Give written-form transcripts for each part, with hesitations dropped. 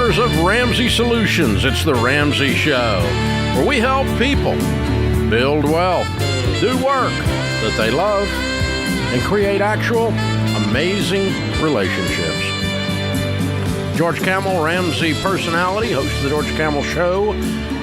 owners of Ramsey Solutions. It's the Ramsey Show, where we help people build wealth, do work that they love, and create actual amazing relationships. George Camel, Ramsey personality, host of the George Camel Show,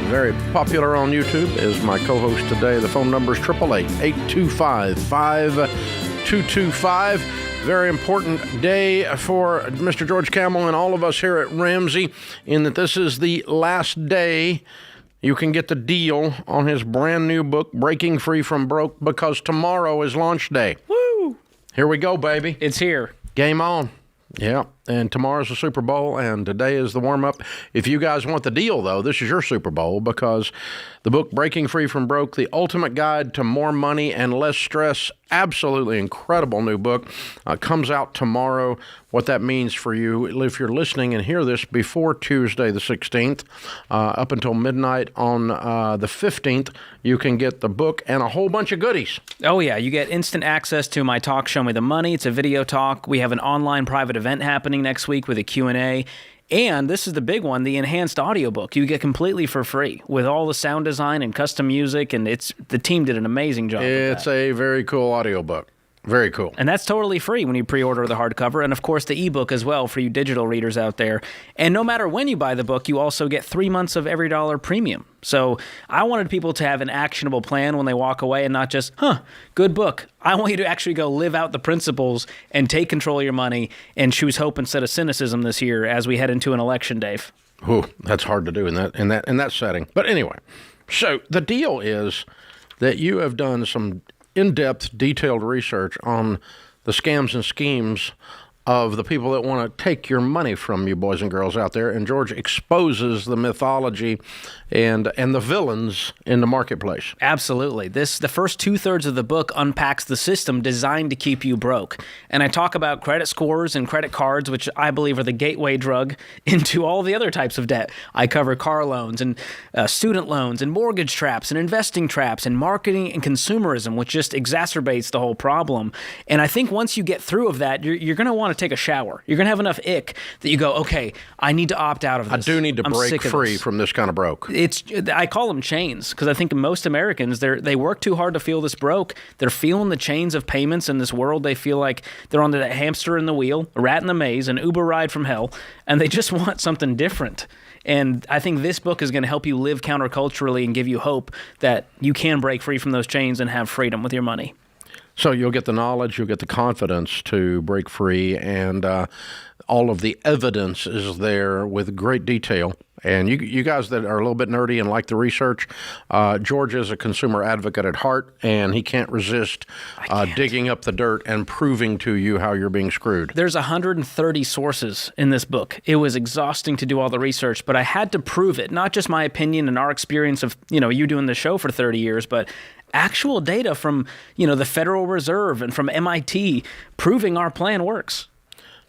very popular on YouTube, is my co-host today. The phone number is 888-825-5225. Very important day for Mr. George Camel and all of us here at Ramsey, in that this is the last day you can get the deal on his brand new book, Breaking Free from Broke, because tomorrow is launch day. Woo! Here we go, baby. It's here. Game on. Yeah, and tomorrow's the Super Bowl, and today is the warm-up. If you guys want the deal, though, this is your Super Bowl, because the book, Breaking Free from Broke, the ultimate guide to more money and less stress, absolutely incredible new book, comes out tomorrow. What that means for you, if you're listening and hear this before Tuesday the 16th, up until midnight on the 15th, you can get the book and a whole bunch of goodies. Oh, yeah. You get instant access to my talk, Show Me the Money. It's a video talk. We have an online private event happening next week with a Q&A. And this is the big one, the enhanced audiobook. You get completely for free with all the sound design and custom music, and the team did an amazing job. It's a very cool audiobook. Very cool. And that's totally free when you pre-order the hardcover, and of course the ebook as well for you digital readers out there. And no matter when you buy the book, you also get 3 months of Every Dollar Premium. So I wanted people to have an actionable plan when they walk away and not just, good book. I want you to actually go live out the principles and take control of your money and choose hope instead of cynicism this year as we head into an election, Dave. Ooh, that's hard to do in that setting. But anyway, so the deal is that you have done some in-depth, detailed research on the scams and schemes of the people that want to take your money from you, boys and girls out there. And George exposes the mythology and the villains in the marketplace. Absolutely. The first 2/3 of the book unpacks the system designed to keep you broke. And I talk about credit scores and credit cards, which I believe are the gateway drug into all the other types of debt. I cover car loans and student loans and mortgage traps and investing traps and marketing and consumerism, which just exacerbates the whole problem. And I think once you get through of that, you're going to want to take a shower. You're going to have enough ick that you go, okay, I need to opt out of this. I do need to break free from this kind of broke. I call them chains, because I think most Americans, they work too hard to feel this broke. They're feeling the chains of payments in this world. They feel like they're on the hamster in the wheel, a rat in the maze, an Uber ride from hell, and they just want something different. And I think this book is going to help you live counterculturally and give you hope that you can break free from those chains and have freedom with your money. So you'll get the knowledge, you'll get the confidence to break free, and all of the evidence is there with great detail. And you guys that are a little bit nerdy and like the research, George is a consumer advocate at heart, and he can't resist digging up the dirt and proving to you how you're being screwed. There's 130 sources in this book. It was exhausting to do all the research, but I had to prove it, not just my opinion and our experience of you doing the show for 30 years, but actual data from the Federal Reserve and from MIT proving our plan works.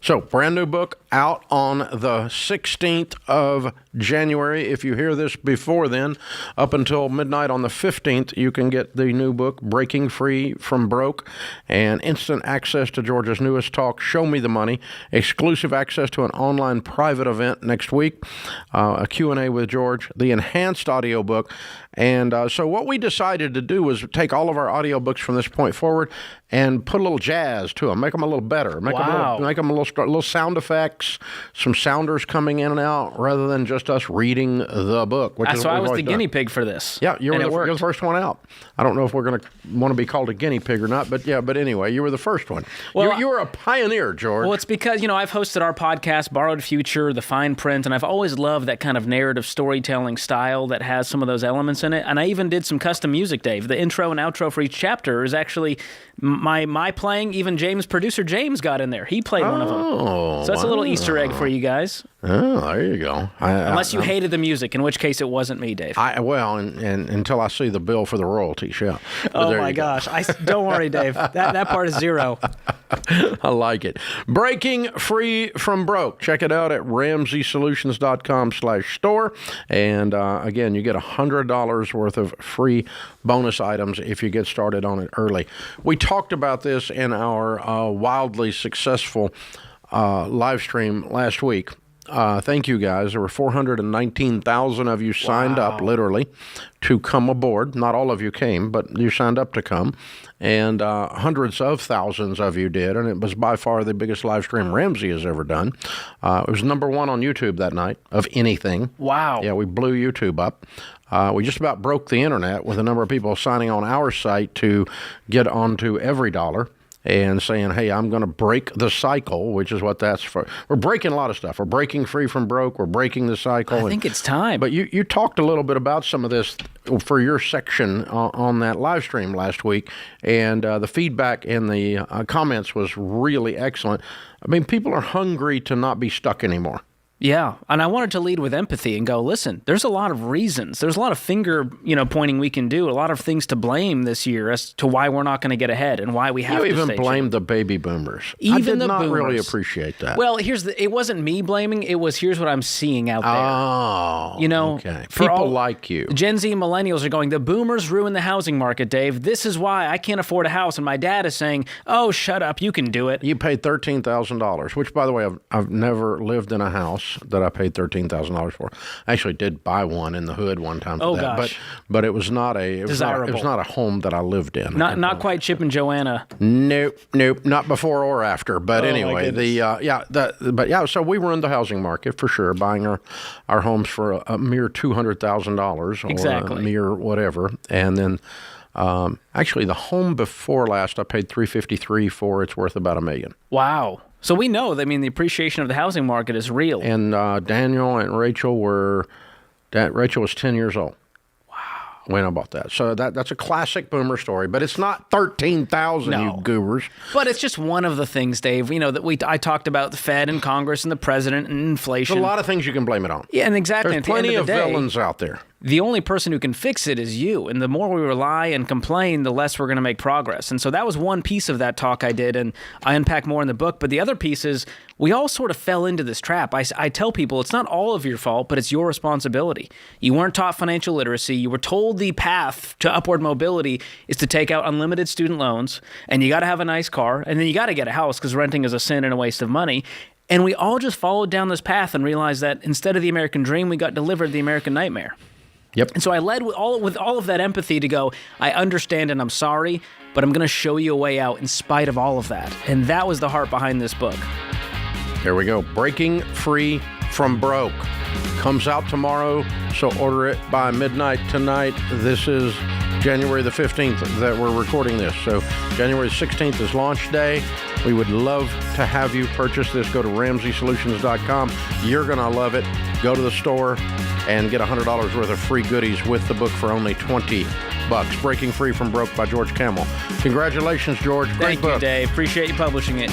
So, brand new book out on the 16th of January. If you hear this before then, up until midnight on the 15th, you can get the new book, Breaking Free from Broke, and instant access to George's newest talk, Show Me the Money, exclusive access to an online private event next week, a Q&A with George, the enhanced audiobook. And so what we decided to do was take all of our audiobooks from this point forward and put a little jazz to them, make them a little better, make them a little sound effects, some sounders coming in and out, rather than just us reading the book. So I was the guinea pig for this. Yeah, you're the first one out. I don't know if we're going to want to be called a guinea pig or not, but anyway, you were the first one. Well, you were a pioneer, George. Well, it's because, I've hosted our podcast, Borrowed Future, The Fine Print, and I've always loved that kind of narrative storytelling style that has some of those elements in it. And I even did some custom music, Dave. The intro and outro for each chapter is actually my playing. Even producer James got in there. He played one of them. So that's a little Easter egg for you guys. Oh, there you go. Unless you hated the music, in which case it wasn't me, Dave. And until I see the bill for the royalties, yeah. Oh my gosh! Don't worry, Dave. That part is zero. I like it. Breaking Free from Broke. Check it out at RamseySolutions.com/store. And again, you get $100 worth of free bonus items if you get started on it early. We talked about this in our wildly successful live stream last week. Thank you, guys. There were 419,000 of you signed up, literally, to come aboard. Not all of you came, but you signed up to come. And hundreds of thousands of you did, and it was by far the biggest live stream Ramsey has ever done. It was number one on YouTube that night of anything. Wow. Yeah, we blew YouTube up. We just about broke the internet with a number of people signing on our site to get onto Every Dollar and saying, hey, I'm going to break the cycle, which is what that's for. We're breaking a lot of stuff. We're breaking free from broke. We're breaking the cycle. I think it's time. But you talked a little bit about some of this for your section on that live stream last week, and the feedback in the comments was really excellent. I mean, people are hungry to not be stuck anymore. Yeah, and I wanted to lead with empathy and go, listen, there's a lot of reasons. There's a lot of finger, pointing we can do, a lot of things to blame this year as to why we're not going to get ahead and why we have to You even stay blamed the baby boomers. Even I did the not boomers. really appreciate that. Well, it wasn't me blaming, it was here's what I'm seeing out there. Oh, okay. for People like you. Gen Z and millennials are going, the boomers ruined the housing market, Dave. This is why I can't afford a house. And my dad is saying, oh, shut up, you can do it. You paid $13,000, which, by the way, I've never lived in a house that I paid $13,000 for. I actually did buy one in the hood one time for that. Gosh. But it was not a Desirable. It was not a home that I lived in. Not quite Chip and Joanna. Nope, not before or after. But Oh, anyway, so we were in the housing market for sure, buying our homes for a mere $200,000 or Exactly. a mere whatever, and then. Actually, the home before last I paid $353 for. It's worth about $1 million. Wow. So we know, the appreciation of the housing market is real. And Daniel and Rachel Rachel was 10 years old. Wow. When I bought that. So that's a classic boomer story, but it's not 13,000, No. you goobers. But it's just one of the things, Dave, that I talked about the Fed and Congress and the president and inflation. There's a lot of things you can blame it on. Yeah, and exactly. There's At the end plenty of of the day, villains out there. the only person who can fix it is you. And the more we rely and complain, the less we're going to make progress. And so that was one piece of that talk I did, and I unpack more in the book. But the other piece is we all sort of fell into this trap. I tell people it's not all of your fault, but it's your responsibility. You weren't taught financial literacy. You were told the path to upward mobility is to take out unlimited student loans, and you got to have a nice car, and then you got to get a house because renting is a sin and a waste of money. And we all just followed down this path and realized that instead of the American dream, we got delivered the American nightmare. Yep. And so I led with all of that empathy to go, I understand and I'm sorry, but I'm going to show you a way out in spite of all of that. And that was the heart behind this book. Here we go. Breaking Free from Broke. Comes out tomorrow, so order it by midnight tonight. This is January the 15th that we're recording this. So January 16th is launch day. We would love to have you purchase this. Go to RamseySolutions.com. You're going to love it. Go to the store and get $100 worth of free goodies with the book for only $20. Breaking Free from Broke by George Kamel. Congratulations, George. Great Thank book. you, Dave. Appreciate you publishing it.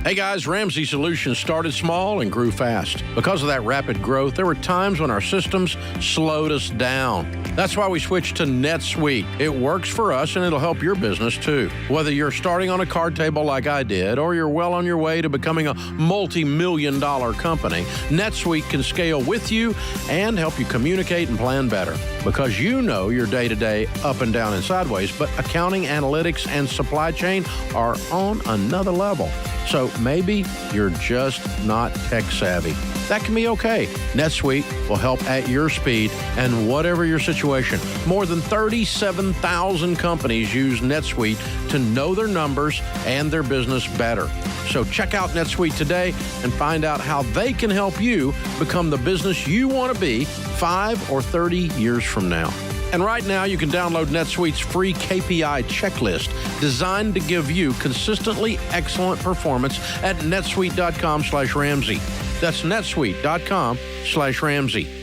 Hey guys, Ramsey Solutions started small and grew fast. Because of that rapid growth, there were times when our systems slowed us down. That's why we switched to NetSuite. It works for us and it'll help your business too. Whether you're starting on a card table like I did, or you're well on your way to becoming a multi-million-dollar company, NetSuite can scale with you and help you communicate and plan better. Because you know your day-to-day up and down and sideways, but accounting, analytics, and supply chain are on another level. So maybe you're just not tech savvy. That can be okay. NetSuite will help at your speed and whatever your situation. More than 37,000 companies use NetSuite to know their numbers and their business better. So check out NetSuite today and find out how they can help you become the business you want to be 5 or 30 years from now. And right now, you can download NetSuite's free KPI checklist designed to give you consistently excellent performance at netsuite.com/Ramsey. That's netsuite.com/Ramsey.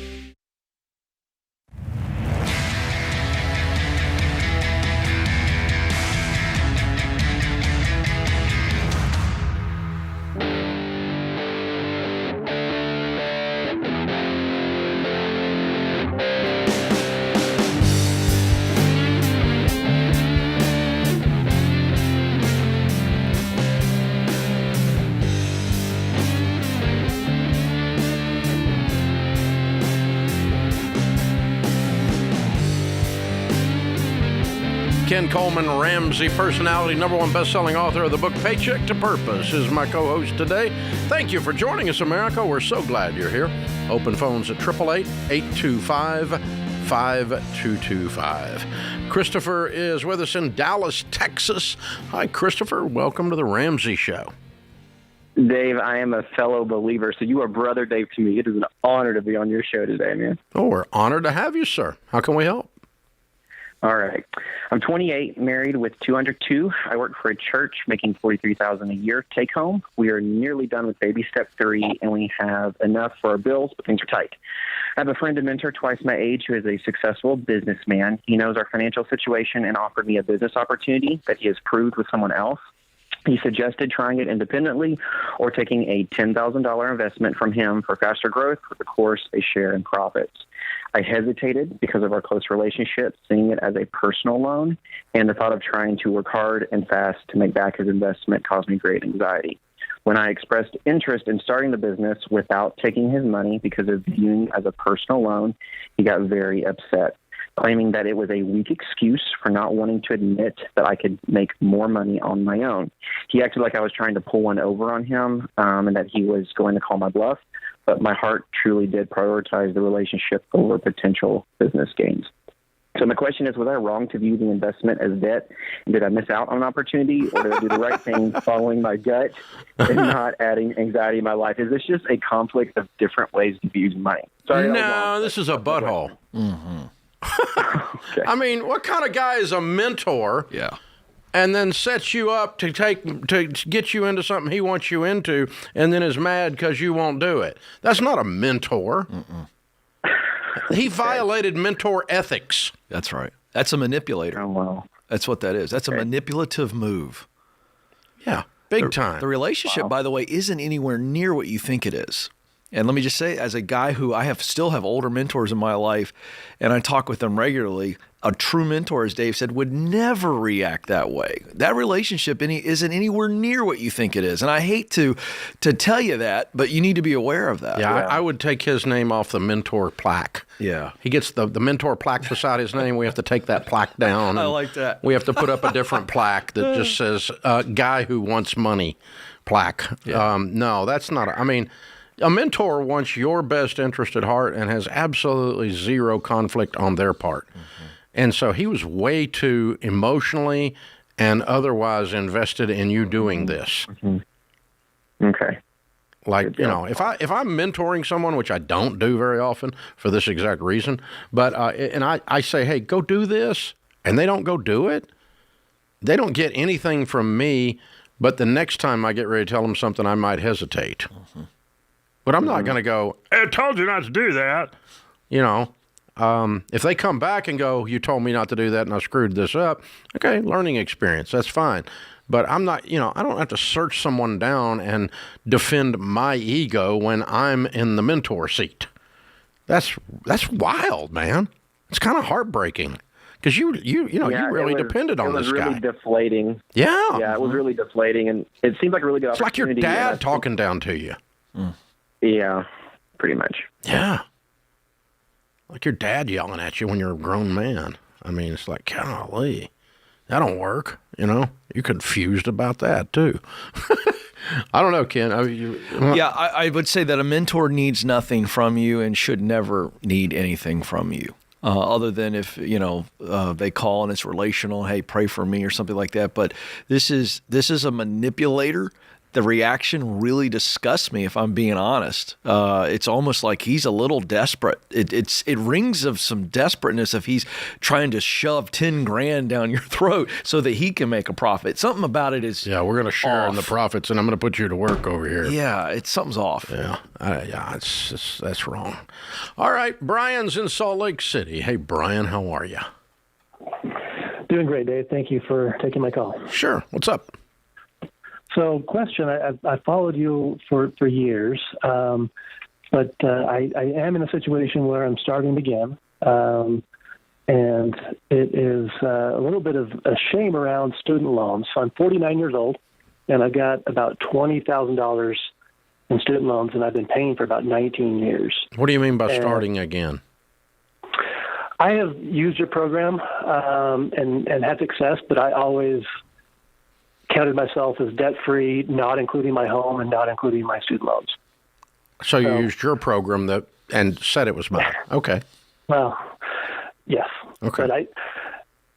Ken Coleman Ramsey, personality, #1 best-selling author of the book Paycheck to Purpose, is my co-host today. Thank you for joining us, America. We're so glad you're here. Open phones at 888-825-5225. Christopher is with us in Dallas, Texas. Hi, Christopher. Welcome to the Ramsey Show. Dave, I am a fellow believer, so you are Brother Dave to me. It is an honor to be on your show today, man. Oh, we're honored to have you, sir. How can we help? All right. I'm 28, married with 2 under 2. I work for a church making $43,000 a year take home. We are nearly done with baby step 3, and we have enough for our bills, but things are tight. I have a friend and mentor twice my age who is a successful businessman. He knows our financial situation and offered me a business opportunity that he has proved with someone else. He suggested trying it independently or taking a $10,000 investment from him for faster growth with, of course, a share in profits. I hesitated because of our close relationship, seeing it as a personal loan, and the thought of trying to work hard and fast to make back his investment caused me great anxiety. When I expressed interest in starting the business without taking his money because of viewing it as a personal loan, he got very upset, claiming that it was a weak excuse for not wanting to admit that I could make more money on my own. He acted like I was trying to pull one over on him and that he was going to call my bluff, but my heart truly did prioritize the relationship over potential business gains. So my question is, was I wrong to view the investment as debt? And did I miss out on an opportunity, or did I do the right thing following my gut and not adding anxiety in my life? Is this just a conflict of different ways to use money? Sorry, No, this is a butthole. Mm-hmm. Okay. I mean, what kind of guy is a mentor? Yeah. And then sets you up to get you into something he wants you into, and then is mad because you won't do it. That's not a mentor. He violated mentor ethics. That's right. That's a manipulator. Oh, wow. That's what that is. That's a manipulative move. Yeah, big time. The relationship, by the way, isn't anywhere near what you think it is. And let me just say, as a guy who still have older mentors in my life, and I talk with them regularly, a true mentor, as Dave said, would never react that way. That relationship isn't anywhere near what you think it is. And I hate to tell you that, but you need to be aware of that. Yeah, I would take his name off the mentor plaque. Yeah. He gets the mentor plaque beside his name. We have to take that plaque down. I like that. We have to put up a different plaque that just says, guy who wants money plaque. Yeah. No, that's not, a mentor wants your best interest at heart and has absolutely zero conflict on their part. Mm-hmm. And so he was way too emotionally and otherwise invested in you doing this. Mm-hmm. Okay. Like, if I'm mentoring someone, which I don't do very often for this exact reason, but and I say, hey, go do this, and they don't go do it, they don't get anything from me, but the next time I get ready to tell them something, I might hesitate. Mm-hmm. But I'm not going to go, I told you not to do that. If they come back and go, you told me not to do that and I screwed this up, okay, learning experience, that's fine. But I'm not, I don't have to search someone down and defend my ego when I'm in the mentor seat. That's wild, man. It's kind of heartbreaking because you really depended on this guy. It was really deflating. Yeah. Yeah, it was really deflating, and it seemed like a really good opportunity. It's like your dad talking down to you. Mm. Yeah, pretty much. Yeah. Like your dad yelling at you when you're a grown man. It's like, golly, that don't work. You're confused about that, too. I don't know, Ken. I would say that a mentor needs nothing from you and should never need anything from you. Other than if, they call and it's relational, hey, pray for me or something like that. But this is a manipulator. The reaction really disgusts me, if I'm being honest. It's almost like he's a little desperate. It rings of some desperateness if he's trying to shove $10,000 down your throat so that he can make a profit. Something about it is we're going to share in the profits, and I'm going to put you to work over here. Yeah, something's off. Yeah, that's wrong. All right, Brian's in Salt Lake City. Hey, Brian, how are you? Doing great, Dave. Thank you for taking my call. Sure. What's up? So, question, I followed you for years, but I am in a situation where I'm starting again, and it is a little bit of a shame around student loans. So I'm 49 years old, and I've got about $20,000 in student loans, and I've been paying for about 19 years. What do you mean by starting again? I have used your program and had success, but I always counted myself as debt-free, not including my home and not including my student loans. So you used your program and said it was bad. Okay. Well, yes. Okay. But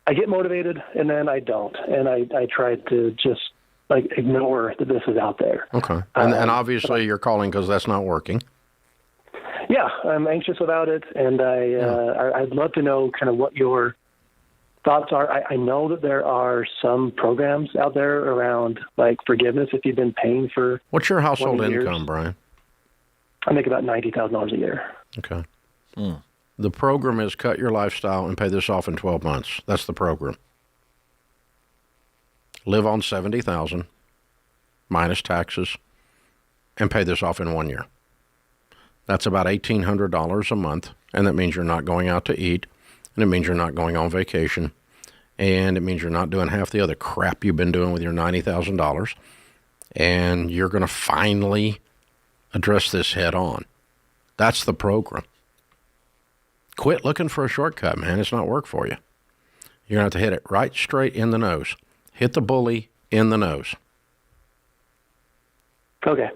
I get motivated, and then I don't. And I try to just, ignore that this is out there. Okay. And obviously you're calling because that's not working. Yeah, I'm anxious about it, and I'd love to know kind of what your thoughts are. I know that there are some programs out there around, forgiveness if you've been paying for. What's your household 20 years. income, Brian? I make about $90,000 a year. Okay. The program is cut your lifestyle and pay this off in 12 months. That's the program. Live on $70,000 minus taxes and pay this off in 1 year. That's about $1,800 a month, and that means you're not going out to eat, and it means you're not going on vacation, and it means you're not doing half the other crap you've been doing with your $90,000, and you're going to finally address this head on. That's the program. Quit looking for a shortcut, man. It's not work for you. You're going to have to hit it right straight in the nose. Hit the bully in the nose. Okay.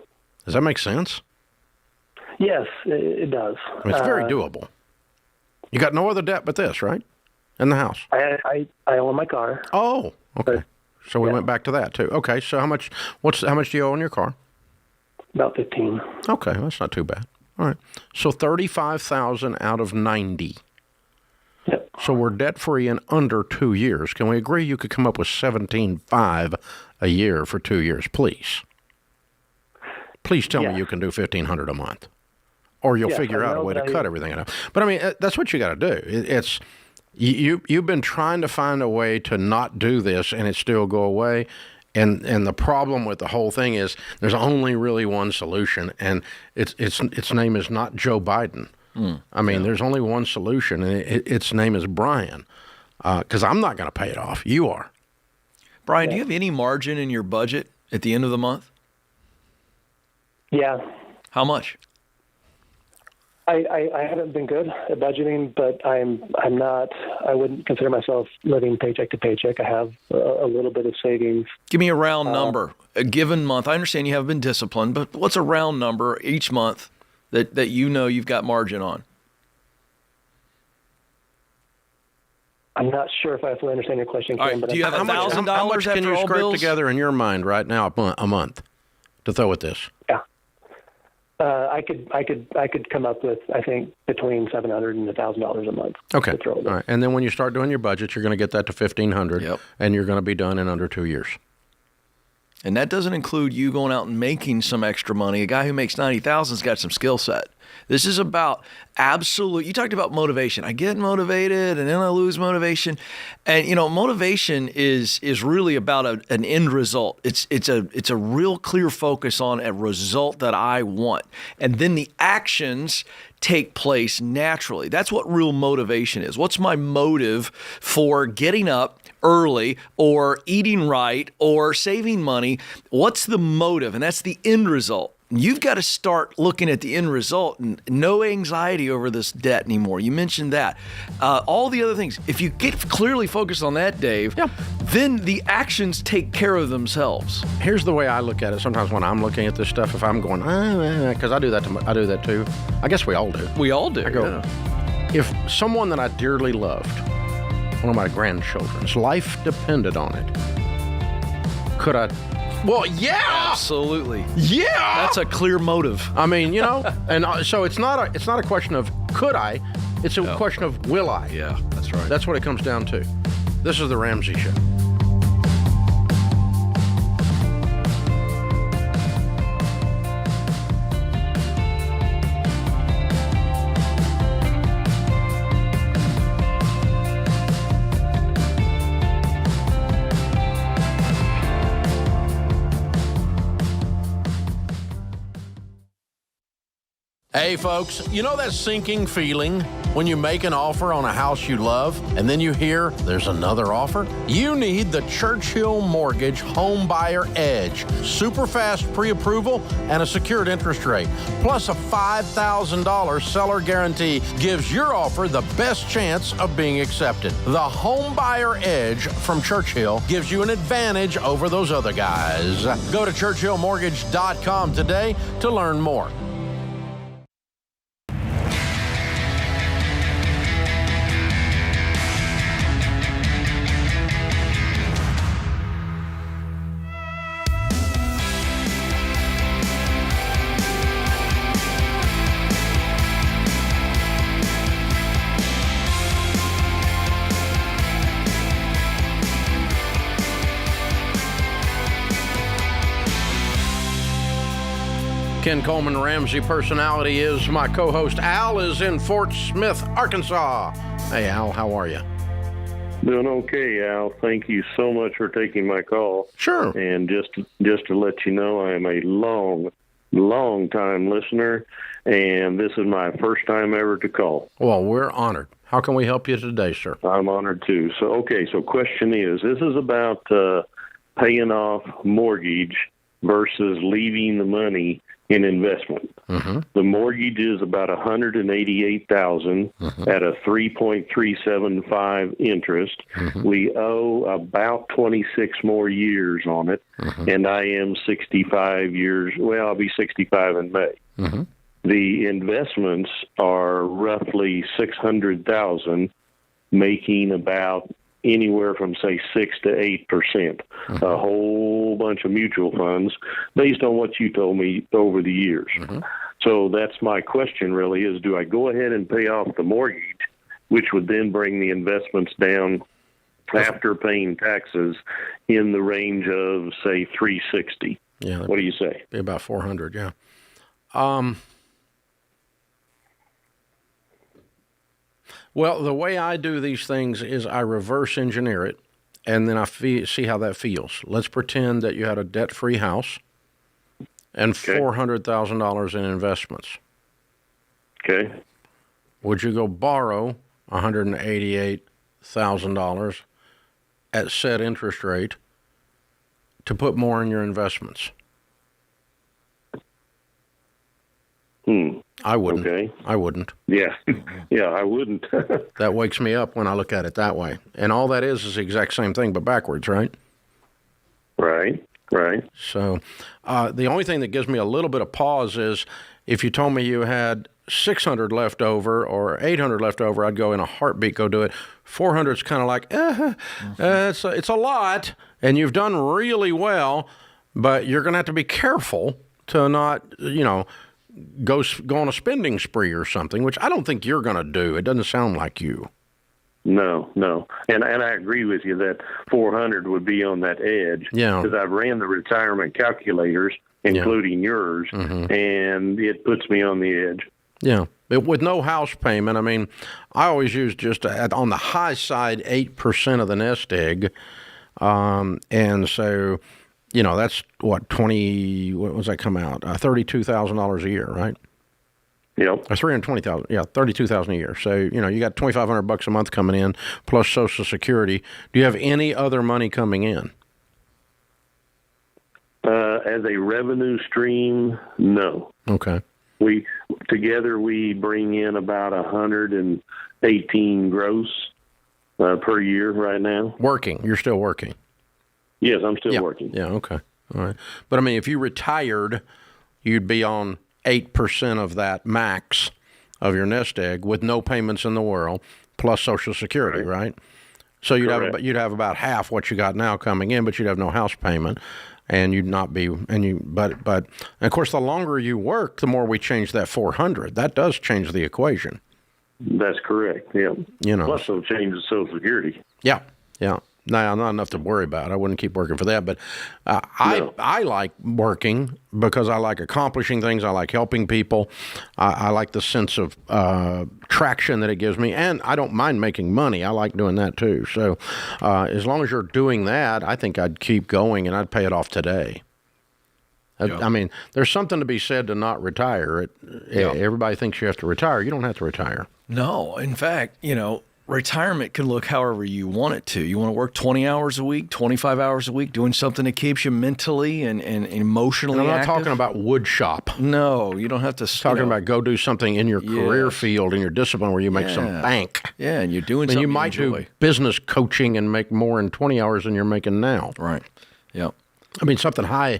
Does that make sense? Yes, it does. I mean, it's very doable. You got no other debt but this, right? In the house. I own my car. Oh, okay. So we went back to that too. Okay, so how much do you owe on your car? About 15. Okay, that's not too bad. All right. So 35,000 out of 90. Yep. So we're debt free in under 2 years. Can we agree you could come up with 17.5 a year for 2 years, please? Please tell me you can do $1,500 a month, or you'll figure out a way to cut everything out. But I mean, that's what you got to do. It's you've been trying to find a way to not do this and it still go away. And the problem with the whole thing is there's only really one solution, and its name is not Joe Biden. I mean, there's only one solution, and its name is Brian. Because I'm not going to pay it off. You are. Brian, do you have any margin in your budget at the end of the month? Yeah. How much? I haven't been good at budgeting, but I'm not. I wouldn't consider myself living paycheck to paycheck. I have a little bit of savings. Give me a round number, a given month. I understand you have been disciplined, but what's a round number each month that you know you've got margin on? I'm not sure if I fully understand your question, Kim. Right, do you have how much can you scrape together in your mind right now a month to throw at this? Yeah. I could come up with, I think, between $700 and $1,000 a month. Okay. All right. And then when you start doing your budget, you're going to get that to $1,500, and you're going to be done in under 2 years. And that doesn't include you going out and making some extra money. A guy who makes $90,000's got some skill set. This is about absolute. You talked about motivation. I get motivated and then I lose motivation. And, motivation is really about an end result. It's a real clear focus on a result that I want. And then the actions take place naturally. That's what real motivation is. What's my motive for getting up early or eating right or saving money? What's the motive? And that's the end result. You've got to start looking at the end result and no anxiety over this debt anymore. You mentioned that. All the other things, if you get clearly focused on that, Dave, then the actions take care of themselves. Here's the way I look at it. Sometimes when I'm looking at this stuff, if I'm going, because I do that too. I guess we all do. We all do. I go, if someone that I dearly loved, one of my grandchildren's life depended on it, could I? Well, yeah, absolutely. Yeah, that's a clear motive. I mean, and so it's not a question of could I, it's a question of will I. Yeah, that's right. That's what it comes down to. This is the Ramsey Show. Hey, folks, you know that sinking feeling when you make an offer on a house you love and then you hear there's another offer? You need the Churchill Mortgage Home Buyer Edge. Super fast pre-approval and a secured interest rate, plus a $5,000 seller guarantee gives your offer the best chance of being accepted. The Home Buyer Edge from Churchill gives you an advantage over those other guys. Go to churchillmortgage.com today to learn more. Ken Coleman, Ramsey personality, is my co-host. Al is in Fort Smith, Arkansas. Hey, Al, how are you? Doing okay, Al. Thank you so much for taking my call. Sure. And just to let you know, I am a long time listener, and this is my first time ever to call. Well, we're honored. How can we help you today, sir? I'm honored too. So question is, this is about paying off mortgage versus leaving the money in investment. Mm-hmm. The mortgage is about $188,000 at a 3.375 interest. Mm-hmm. We owe about 26 more years on it, and I am 65 years. Well, I'll be 65 in May. Mm-hmm. The investments are roughly $600,000, making about anywhere from, say, 6 to 8%, a whole bunch of mutual funds based on what you told me over the years. So that's my question really is, do I go ahead and pay off the mortgage, which would then bring the investments down after paying taxes in the range of, say, 360? Yeah. What do you say? Be about 400, yeah. Well, the way I do these things is I reverse engineer it, and then I see how that feels. Let's pretend that you had a debt-free house and $400,000 in investments. Okay. Would you go borrow $188,000 at said interest rate to put more in your investments? I wouldn't. Okay. I wouldn't. Yeah. Yeah, I wouldn't. That wakes me up when I look at it that way. And all that is the exact same thing, but backwards, right? Right. So the only thing that gives me a little bit of pause is if you told me you had 600 left over or 800 left over, I'd go in a heartbeat, go do it. 400 is kind of like, it's a lot, and you've done really well, but you're going to have to be careful to not, go on a spending spree or something, which I don't think you're going to do. It doesn't sound like you. No. And I agree with you that 400 would be on that edge. Yeah. Because I've ran the retirement calculators, including yours, and it puts me on the edge. Yeah. With no house payment, I mean, I always use just on the high side 8% of the nest egg. And so, that's what, what does that come out? $32,000 a year, right? Yep. Or $320,000. Yeah, $32,000 a year. So, you got $2,500 a month coming in plus Social Security. Do you have any other money coming in? As a revenue stream, no. Okay. We bring in about 118 gross per year right now. Working. You're still working. Yes, I'm still working. Yeah, okay. All right. But, I mean, if you retired, you'd be on 8% of that max of your nest egg with no payments in the world plus Social Security, right? So you'd have about half what you got now coming in, but you'd have no house payment, and you'd not be but of course the longer you work, the more we change that 400. That does change the equation. That's correct. Yeah. Plus it'll change the Social Security. Yeah. No, not enough to worry about. I wouldn't keep working for that. But I like working because I like accomplishing things. I like helping people. I like the sense of traction that it gives me. And I don't mind making money. I like doing that too. So as long as you're doing that, I think I'd keep going and I'd pay it off today. I mean, there's something to be said to not retire. Everybody thinks you have to retire. You don't have to retire. No, in fact, retirement can look however you want it to. You want to work 20 hours a week, 25 hours a week, doing something that keeps you mentally and emotionally And I'm not active. talking about wood shop. No, you don't have to. Talking about go do something in your career field, in your discipline where you make some bank. Yeah, and you're doing And something you might do business coaching and make more in 20 hours than you're making now. Right. Yep. I mean, something high,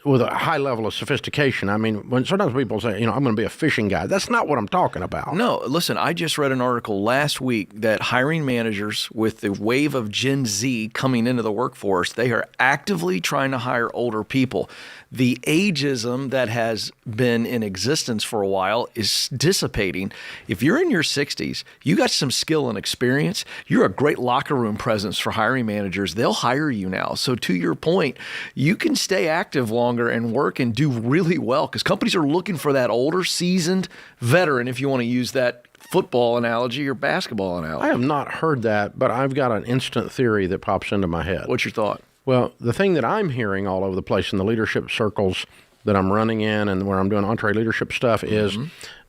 with a high level of sophistication. I mean, when sometimes people say, I'm going to be a fishing guy. That's not what I'm talking about. No, listen, I just read an article last week that hiring managers, with the wave of Gen Z coming into the workforce, they are actively trying to hire older people. The ageism that has been in existence for a while is dissipating. If you're in your 60s, you got some skill and experience, you're a great locker room presence for hiring managers. They'll hire you now. So to your point, you can stay active longer and work and do really well because companies are looking for that older, seasoned veteran, if you want to use that football analogy or basketball analogy. I have not heard that, but I've got an instant theory that pops into my head. What's your thought? Well, the thing that I'm hearing all over the place in the leadership circles that I'm running in and where I'm doing entree leadership stuff is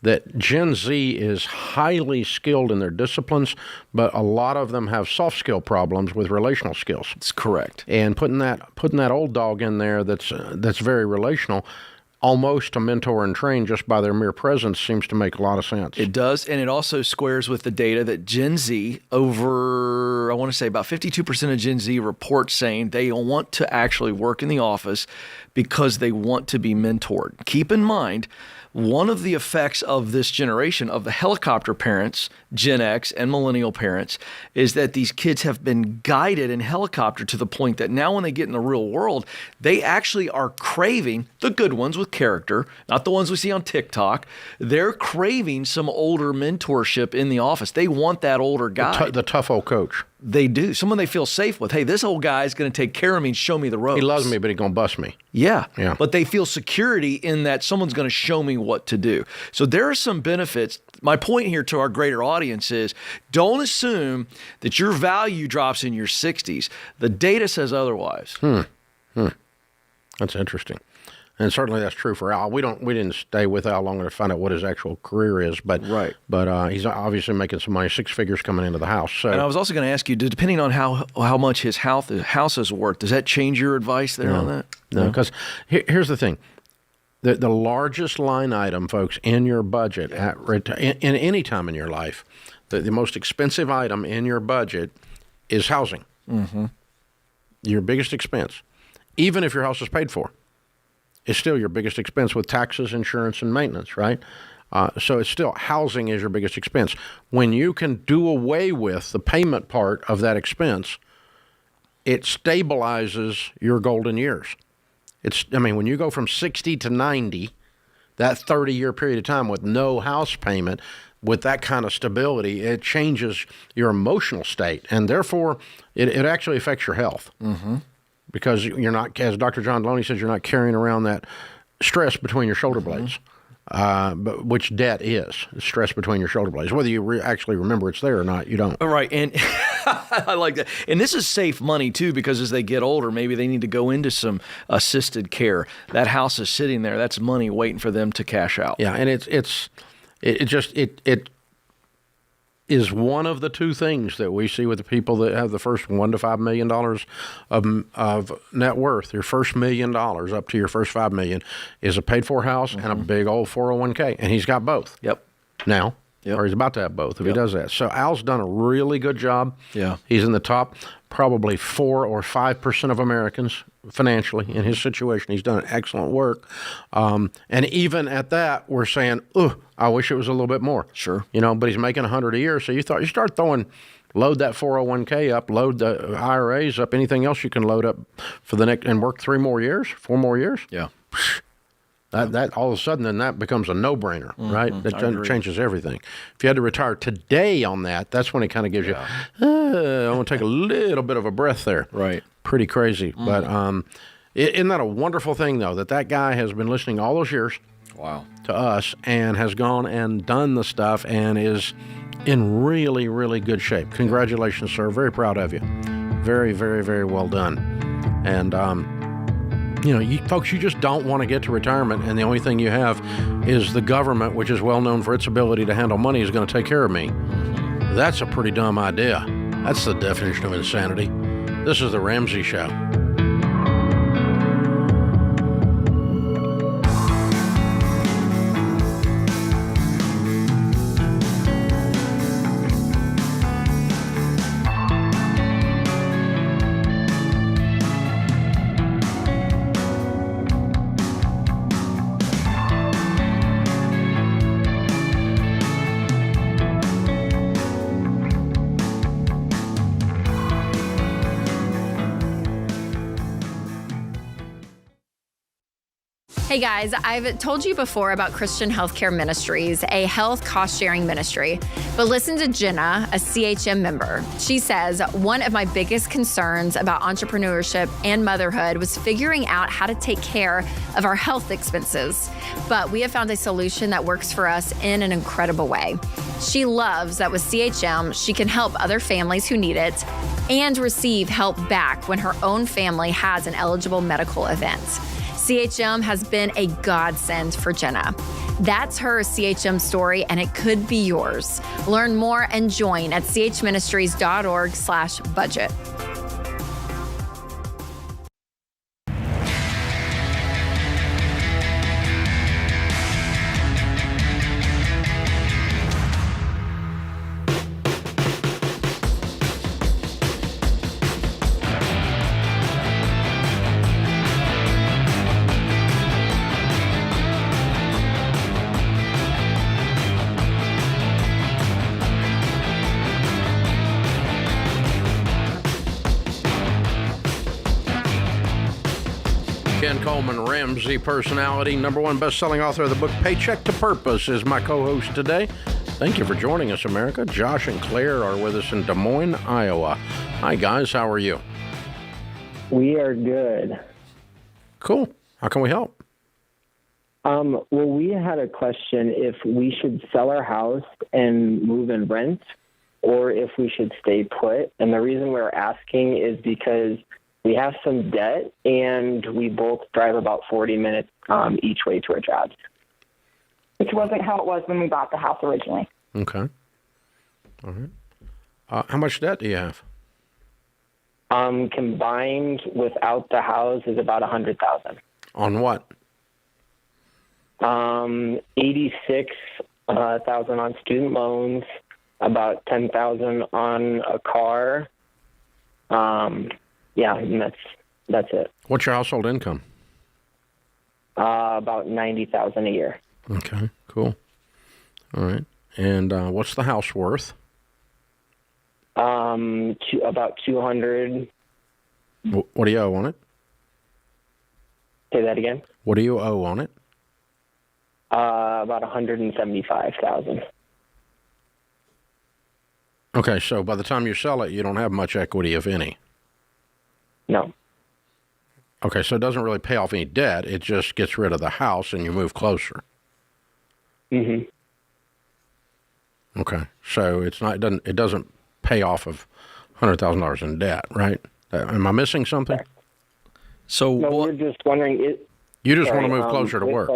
that Gen Z is highly skilled in their disciplines, but a lot of them have soft skill problems with relational skills. That's correct. And putting that old dog in there that's very relational, almost to mentor and train just by their mere presence seems to make a lot of sense. It does, and it also squares with the data that Gen Z, over, I want to say about 52% of Gen Z reports saying they want to actually work in the office because they want to be mentored. Keep in mind, one of the effects of this generation, of the helicopter parents, Gen X and millennial parents, is that these kids have been guided in helicopter to the point that now when they get in the real world, they actually are craving the good ones with character, not the ones we see on TikTok. They're craving some older mentorship in the office. They want that older guy. The tough old coach. They do. Someone they feel safe with. Hey, this old guy is going to take care of me and show me the ropes. He loves me, but he's going to bust me. Yeah. Yeah. But they feel security in that someone's going to show me what to do. So there are some benefits. My point here to our greater audience is don't assume that your value drops in your 60s. The data says otherwise. That's interesting. And certainly that's true for Al. We didn't stay with Al long enough to find out what his actual career is, but he's obviously making some money, 6 figures coming into the house. So, and I was also going to ask you, depending on how much his house is worth, does that change your advice there on that? No, because here's the thing. The largest line item, folks, in your budget in any time in your life, the most expensive item in your budget is housing. Mm-hmm. Your biggest expense. Even if your house is paid for, it's still your biggest expense with taxes, insurance, and maintenance, right? So it's still, housing is your biggest expense. When you can do away with the payment part of that expense, it stabilizes your golden years. When you go from 60 to 90, that 30-year period of time with no house payment, with that kind of stability, it changes your emotional state. And therefore, it actually affects your health. Mm-hmm. Because you're not, as Dr. John Loney says, you're not carrying around that stress between your shoulder blades, but which debt is stress between your shoulder blades. Whether you actually remember it's there or not, you don't. All right, and I like that. And this is safe money, too, because as they get older, maybe they need to go into some assisted care. That house is sitting there. That's money waiting for them to cash out. Yeah, and it is one of the two things that we see with the people that have the first $1 to $5 million of net worth. Your first $1 million up to your first $5 million is a paid-for house and a big old 401k, and he's got both. Yep. Now, or he's about to have both if he does that. So Al's done a really good job. Yeah. He's in the top probably 4 or 5% of Americans financially in his situation. He's done excellent work. And even at that, we're saying, I wish it was a little bit more. Sure. But he's making $100 a year. So you start load that 401k up, load the IRAs up, anything else you can load up for the next, and work 4 more years. Yeah. That all of a sudden, then that becomes a no-brainer, right? That changes everything. If you had to retire today on that, that's when it kind of gives you, I want to take a little bit of a breath there. Right. Pretty crazy. But isn't that a wonderful thing, though, that guy has been listening all those years to us and has gone and done the stuff and is in really, really good shape. Congratulations, sir. Very proud of you. Very, very, very well done. And folks, you just don't want to get to retirement, and the only thing you have is the government, which is well known for its ability to handle money, is going to take care of me. That's a pretty dumb idea. That's the definition of insanity. This is the Ramsey Show. Hey guys, I've told you before about Christian Healthcare Ministries, a health cost-sharing ministry. But listen to Jenna, a CHM member. She says, one of my biggest concerns about entrepreneurship and motherhood was figuring out how to take care of our health expenses. But we have found a solution that works for us in an incredible way. She loves that with CHM, she can help other families who need it and receive help back when her own family has an eligible medical event. CHM has been a godsend for Jenna. That's her CHM story, and it could be yours. Learn more and join at chministries.org/budget. Ken Coleman, Ramsey personality, #1 best-selling author of the book Paycheck to Purpose, is my co-host today. Thank you for joining us, America. Josh and Claire are with us in Des Moines, Iowa. Hi, guys. How are you? We are good. Cool. How can we help? Well, we had a question if we should sell our house and move and rent, or if we should stay put. And the reason we're asking is because we have some debt, and we both drive about 40 minutes each way to our jobs. Which wasn't how it was when we bought the house originally. Okay. All right. How much debt do you have? Combined without the house is about $100,000. On what? 86,000 on student loans, about 10,000 on a car. Yeah, and that's it. What's your household income? About 90,000 a year. Okay, cool. All right. And what's the house worth? About 200. What do you owe on it? Say that again. What do you owe on it? About 175,000. Okay, so by the time you sell it, you don't have much equity, if any. No. Okay, so it doesn't really pay off any debt. It just gets rid of the house and you move closer. Mm-hmm. Okay, so it doesn't pay off of $100,000 in debt, right? Am I missing something? So No, we're just wondering. You just want to move closer to work.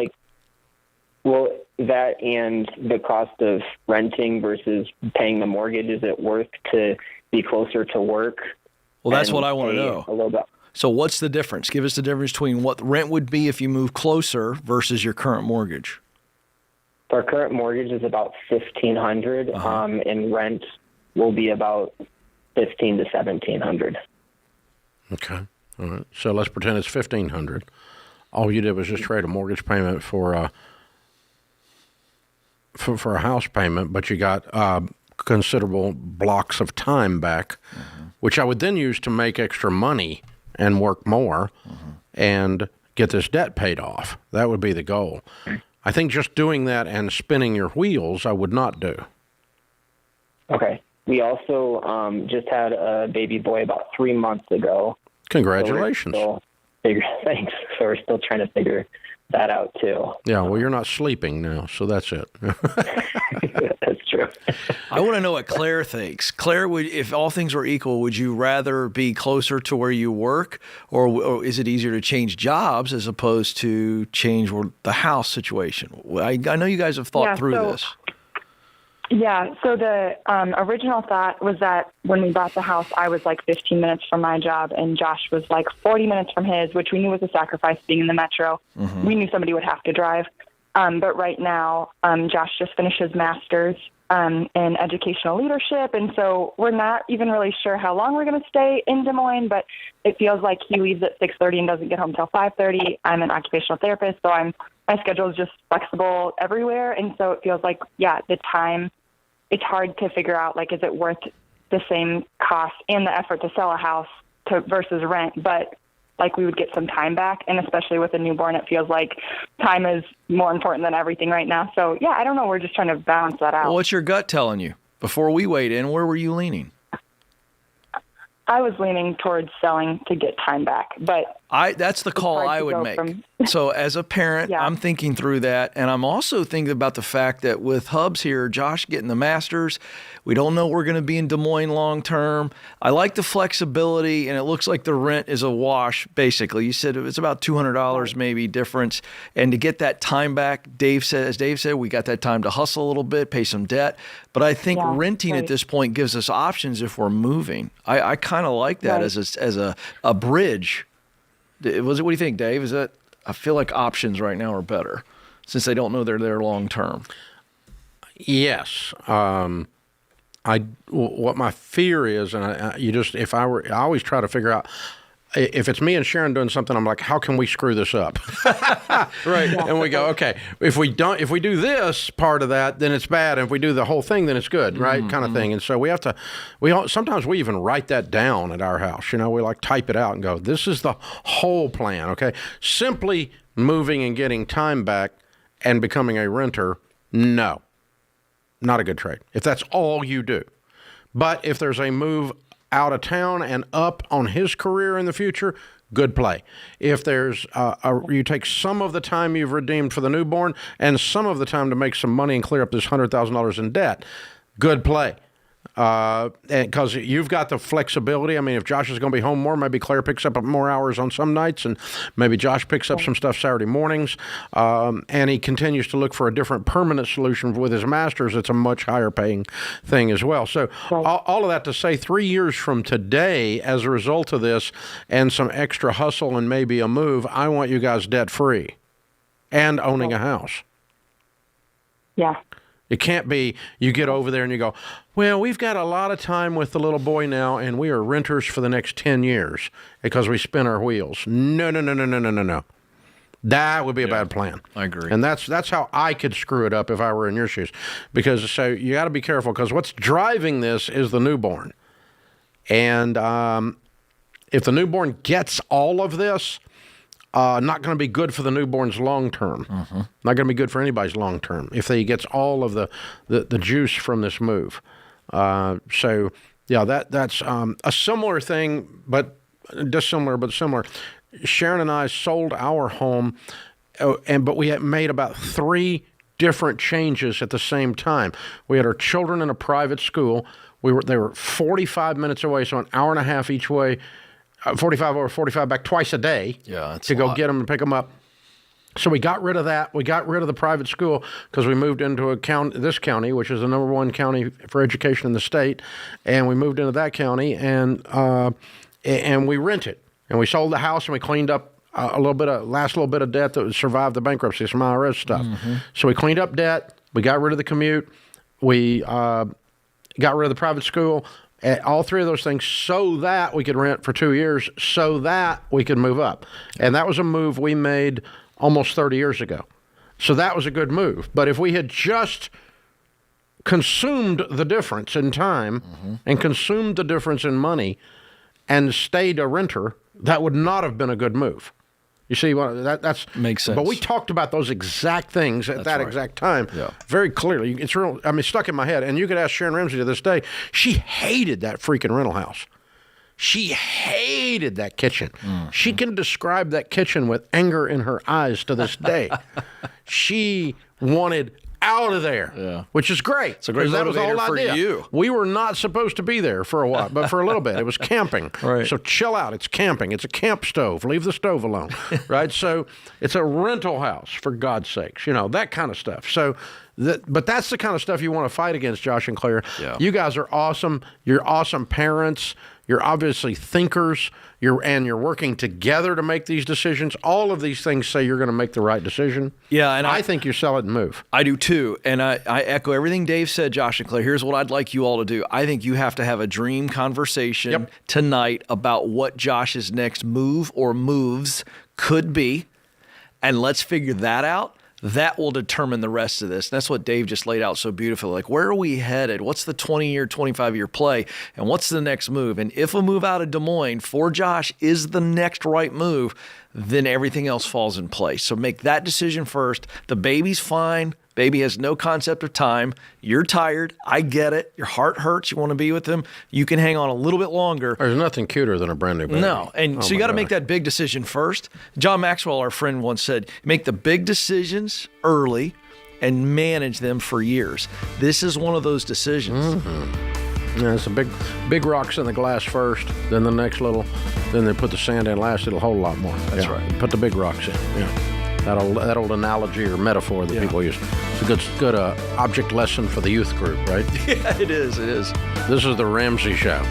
Well, that and the cost of renting versus paying the mortgage, is it worth to be closer to work? Well, that's what I want to know. A little bit. So what's the difference? Give us the difference between what the rent would be if you move closer versus your current mortgage. Our current mortgage is about $1,500, and rent will be about $1,500 to $1,700. Okay, all right. So let's pretend it's $1,500. All you did was just trade a mortgage payment for a house payment, but you got considerable blocks of time back, which I would then use to make extra money and work more and get this debt paid off. That would be the goal. I think just doing that and spinning your wheels, I would not do. Okay. We also just had a baby boy about 3 months ago. Congratulations. Thanks. So we're still trying to figure that out, too. Yeah, well, you're not sleeping now, so that's it. That's true. I want to know what Claire thinks. Claire, if all things were equal, would you rather be closer to where you work, or is it easier to change jobs as opposed to change the house situation? I know you guys have thought through this. Yeah, so the original thought was that when we bought the house, I was like 15 minutes from my job, and Josh was like 40 minutes from his, which we knew was a sacrifice being in the metro. Mm-hmm. We knew somebody would have to drive. But right now, Josh just finished his master's in educational leadership, and so we're not even really sure how long we're going to stay in Des Moines, but it feels like he leaves at 6:30 and doesn't get home till 5:30. I'm an occupational therapist, so my schedule is just flexible everywhere, and so it feels like, the time, it's hard to figure out, like, is it worth the same cost and the effort to sell a house versus rent, but like we would get some time back, and especially with a newborn, it feels like time is more important than everything right now. So, I don't know. We're just trying to balance that out. Well, what's your gut telling you? Before we weighed in, where were you leaning? I was leaning towards selling to get time back, but that's the call I would make. So as a parent, I'm thinking through that, and I'm also thinking about the fact that with Hubs here, Josh getting the master's, we don't know we're going to be in Des Moines long term. I like the flexibility, and it looks like the rent is a wash, basically. You said it's about $200 maybe difference, and to get that time back, as Dave said, we got that time to hustle a little bit, pay some debt, but I think renting at this point gives us options if we're moving. I kind of like that as a bridge. What do you think, Dave? I feel like options right now are better since they don't know they're there long term. Yes. What my fear is, and I always try to figure out, if it's me and Sharon doing something, I'm like, how can we screw this up? Right. Yeah. And we go, okay, if we do this part of that, then it's bad. And if we do the whole thing, then it's good, right? Mm-hmm. Kind of thing. And so sometimes we even write that down at our house. We like type it out and go, this is the whole plan. Okay. Simply moving and getting time back and becoming a renter. No, not a good trade. If that's all you do. But if there's a move out of town and up on his career in the future, good play. If there's you take some of the time you've redeemed for the newborn and some of the time to make some money and clear up this $100,000 in debt, good play. Because you've got the flexibility. I mean, if Josh is going to be home more, maybe Claire picks up more hours on some nights, and maybe Josh picks up some stuff Saturday mornings, and he continues to look for a different permanent solution with his master's. It's a much higher paying thing as well. So all of that to say, 3 years from today, as a result of this and some extra hustle and maybe a move, I want you guys debt free and owning a house. Yeah. It can't be you get over there and you go, well, we've got a lot of time with the little boy now, and we are renters for the next 10 years because we spin our wheels. No. That would be a bad plan. I agree. And that's how I could screw it up if I were in your shoes. Because so you got to be careful, because what's driving this is the newborn. And if the newborn gets all of this, not going to be good for the newborn's long term. Mm-hmm. Not going to be good for anybody's long term if he gets all of the juice from this move. So that's a similar thing, but dissimilar, but similar. Sharon and I sold our home, but we had made about 3 different changes at the same time. We had our children in a private school. They were 45 minutes away, so an hour and a half each way. 45 or 45 back twice a day to go get them and pick them up. So we got rid of that. We got rid of the private school because we moved into this county, which is the number 1 county for education in the state, and we moved into that county and we rented. And we sold the house and we cleaned up last little bit of debt that survived the bankruptcy, some IRS stuff. Mm-hmm. So we cleaned up debt. We got rid of the commute. We got rid of the private school. All 3 of those things so that we could rent for 2 years, so that we could move up. And that was a move we made almost 30 years ago. So that was a good move. But if we had just consumed the difference in time and consumed the difference in money and stayed a renter, that would not have been a good move. You see, that's makes sense. But we talked about those exact things at that exact time very clearly. It's real. I mean, stuck in my head. And you could ask Sharon Ramsey to this day. She hated that freaking rental house. She hated that kitchen. Mm-hmm. She can describe that kitchen with anger in her eyes to this day. She wanted out of there, which is great. It's a great that was the motivator whole for idea. you. We were not supposed to be there for a while, but for a little bit. It was camping. Right. So chill out. It's camping. It's a camp stove. Leave the stove alone, right? So it's a rental house, for God's sakes, that kind of stuff. So, but that's the kind of stuff you want to fight against, Josh and Claire. Yeah. You guys are awesome. You're awesome parents. You're obviously thinkers. You're working together to make these decisions. All of these things say you're going to make the right decision. Yeah, and I think you sell it and move. I do too. And I echo everything Dave said, Josh and Claire. Here's what I'd like you all to do. I think you have to have a dream conversation tonight about what Josh's next move or moves could be. And let's figure that out. That will determine the rest of this. And that's what Dave just laid out so beautifully. Like, where are we headed? What's the 20-year, 25-year play? And what's the next move? And if a move out of Des Moines for Josh is the next right move, then everything else falls in place. So make that decision first. The baby's fine. Baby has no concept of time. You're tired. I get it. Your heart hurts. You want to be with him. You can hang on a little bit longer. There's nothing cuter than a brand new baby. No. And so you got to make that big decision first. John Maxwell, our friend, once said, make the big decisions early and manage them for years. This is one of those decisions. Mm-hmm. Yeah, it's a big rocks in the glass first, then the next little, then they put the sand in last. It'll hold a lot more. That's right. Put the big rocks in. Yeah. That old analogy or metaphor that people use. It's a good object lesson for the youth group, right? Yeah, it is. It is. This is the Ramsey Show.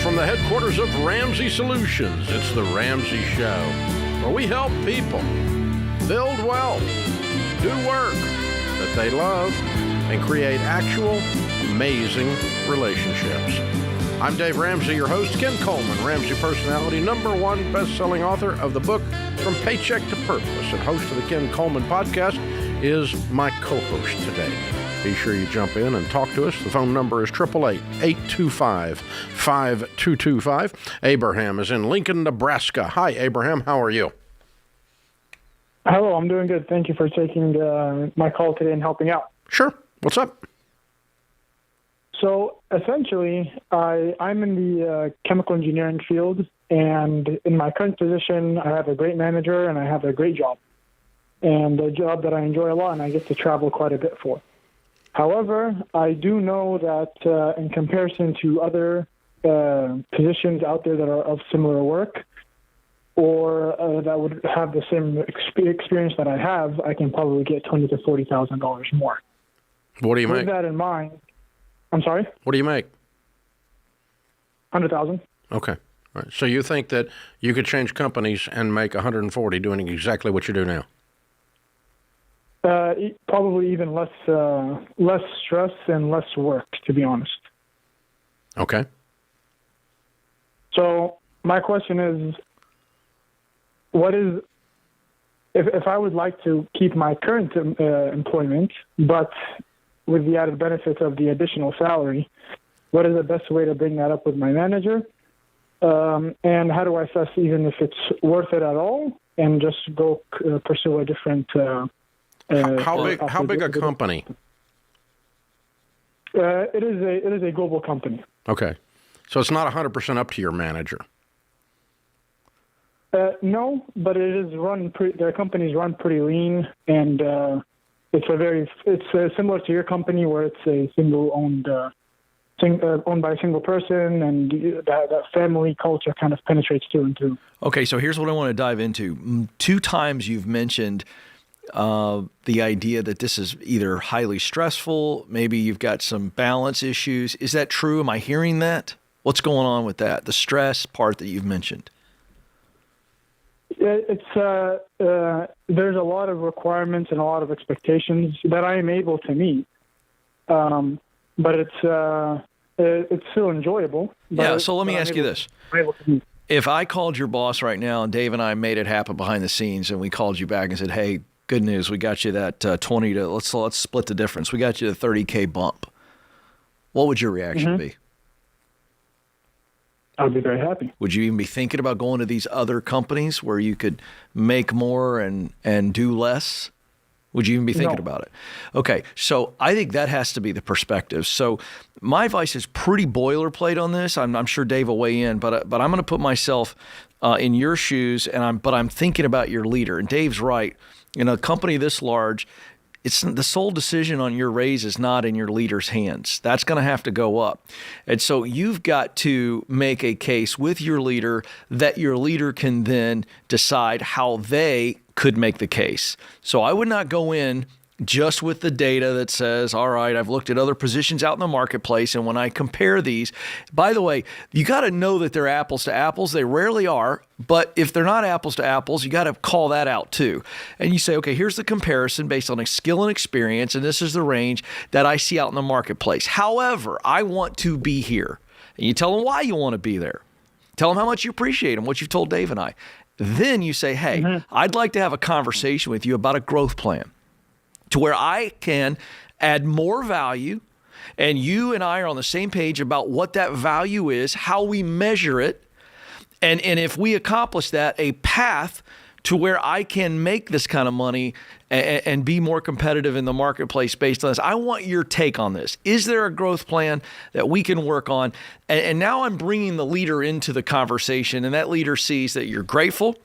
From the headquarters of Ramsey Solutions, it's the Ramsey Show, where we help people build wealth, do work that they love, and create actual amazing relationships. I'm Dave Ramsey, your host. Ken Coleman, Ramsey personality, #1 best-selling author of the book From Paycheck to Purpose, and host of the Ken Coleman podcast, is my co-host today. Be sure you jump in and talk to us. The phone number is 888-825-5225. Abraham is in Lincoln, Nebraska. Hi, Abraham. How are you? Hello, I'm doing good. Thank you for taking my call today and helping out. Sure. What's up? So essentially, I'm in the chemical engineering field, and in my current position, I have a great manager and I have a great job, and a job that I enjoy a lot and I get to travel quite a bit for. However, I do know that in comparison to other positions out there that are of similar work or that would have the same experience that I have, I can probably get $20,000 to $40,000 more. What do you make? With that in mind, I'm sorry? What do you make? $100,000. Okay. All right. So you think that you could change companies and make 140 doing exactly what you do now? Probably even less stress and less work, to be honest. Okay. So my question is, if I would like to keep my current employment, but with the added benefit of the additional salary, what is the best way to bring that up with my manager? And how do I assess even if it's worth it at all, and just go pursue a different how big a company? It is a global company. Okay, so it's not 100% up to your manager. No, but it is run. Their company's run pretty lean, and it's similar to your company where it's a single-owned, owned by a single person, and that family culture kind of penetrates through and through. Okay, so here's what I want to dive into. 2 times you've mentioned the idea that this is either highly stressful, maybe you've got some balance issues. Is that true? Am I hearing that? What's going on with that? The stress part that you've mentioned. there's a lot of requirements and a lot of expectations that I am able to meet, but it's still enjoyable. So let me ask you this. If I called your boss right now and Dave and I made it happen behind the scenes and we called you back and said, hey, good news, we got you that 20 to, let's split the difference. We got you the 30K bump. What would your reaction be? I'd be very happy. Would you even be thinking about going to these other companies where you could make more and do less? Would you even be thinking about it? Okay, so I think that has to be the perspective. So my advice is pretty boilerplate on this. I'm sure Dave will weigh in, but I'm going to put myself in your shoes, but I'm thinking about your leader. And Dave's right. In a company this large, it's the sole decision on your raise is not in your leader's hands. That's going to have to go up. And so you've got to make a case with your leader that your leader can then decide how they could make the case. So I would not go in just with the data that says, all right, I've looked at other positions out in the marketplace, and when I compare these, by the way, you got to know that they're apples to apples. They rarely are, but if they're not apples to apples, you got to call that out too. And you say, okay, here's the comparison based on skill and experience, and this is the range that I see out in the marketplace. However, I want to be here. And you tell them why you want to be there. Tell them how much you appreciate them, what you've told Dave and I. Then you say, hey, I'd like to have a conversation with you about a growth plan to where I can add more value, and you and I are on the same page about what that value is, how we measure it, and if we accomplish that, a path to where I can make this kind of money and be more competitive in the marketplace based on this. I want your take on this. Is there a growth plan that we can work on? And now I'm bringing the leader into the conversation, and that leader sees that you're grateful,